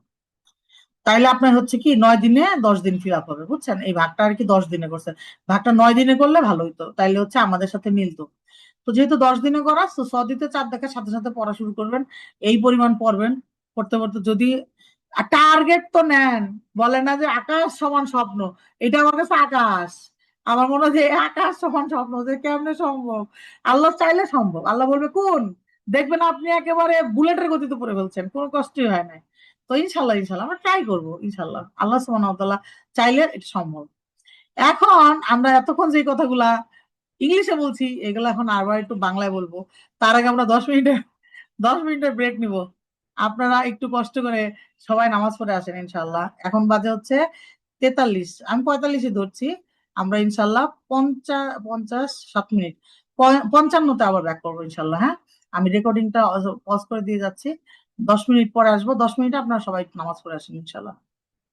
S1: তাইলে আপনার হচ্ছে কি 9 দিনে 10 দিন ফিল আপ হবে, বুঝছেন? এই ভাগটা আর কি 10 দিনে করছে, ভাগটা 9 দিনে করলে ভালো হইতো, তাইলে হচ্ছে আমাদের সাথে মিলতো। তো যেহেতু 10 দিনে করা, তো সৌদিতে চাঁদ দেখার সাথে সাথে পড়া শুরু করবেন, এই পরিমাণ পড়বেন। পড়তে পড়তে যদি টার্গেট তো নেন, বলে না যে আকাশ সমান স্বপ্ন, এটা আমার কাছে আকাশ। আমার মনে হয় যে এই আকাশ সমান স্বপ্ন যে কেমনে সম্ভব, আল্লাহ চাইলে সম্ভব। আল্লাহ বলবে কোন, দেখবেন আপনি একেবারে বুলেটের গতিতে পড়ে ফেলছেন, কোনো কষ্টই হয় না। তো ইনশাল্লাহ, ইনশাল্লাহ আমরা ট্রাই করবো, ইনশাল্লাহ আল্লাহ সুবহানাহু ওয়া তাআলা চাইলে এটা সম্ভব। এখন আমরা এতক্ষণ যে কথাগুলা ইংলিশে বলছি, এগুলো এখন আবার একটু বাংলায় বলবো। তার আগে আমরা 10 মিনিটের ব্রেক নিব। আপনারা একটু কষ্ট করে সবাই নামাজ পড়ে আসেন ইনশাল্লাহ। এখন বাজে হচ্ছে 43, আমি 45-এ ধরছি। আমরা ইনশাল্লাহ 57 মিনিট, 55তে আবার ব্যাক করবো ইনশাল্লাহ। হ্যাঁ, আমি রেকর্ডিংটা পজ করে দিয়ে যাচ্ছি। 10 মিনিট পরে আসবো, 10 মিনিটে আপনারা সবাই একটু নামাজ পড়ে আসেন ইনশাল্লাহ।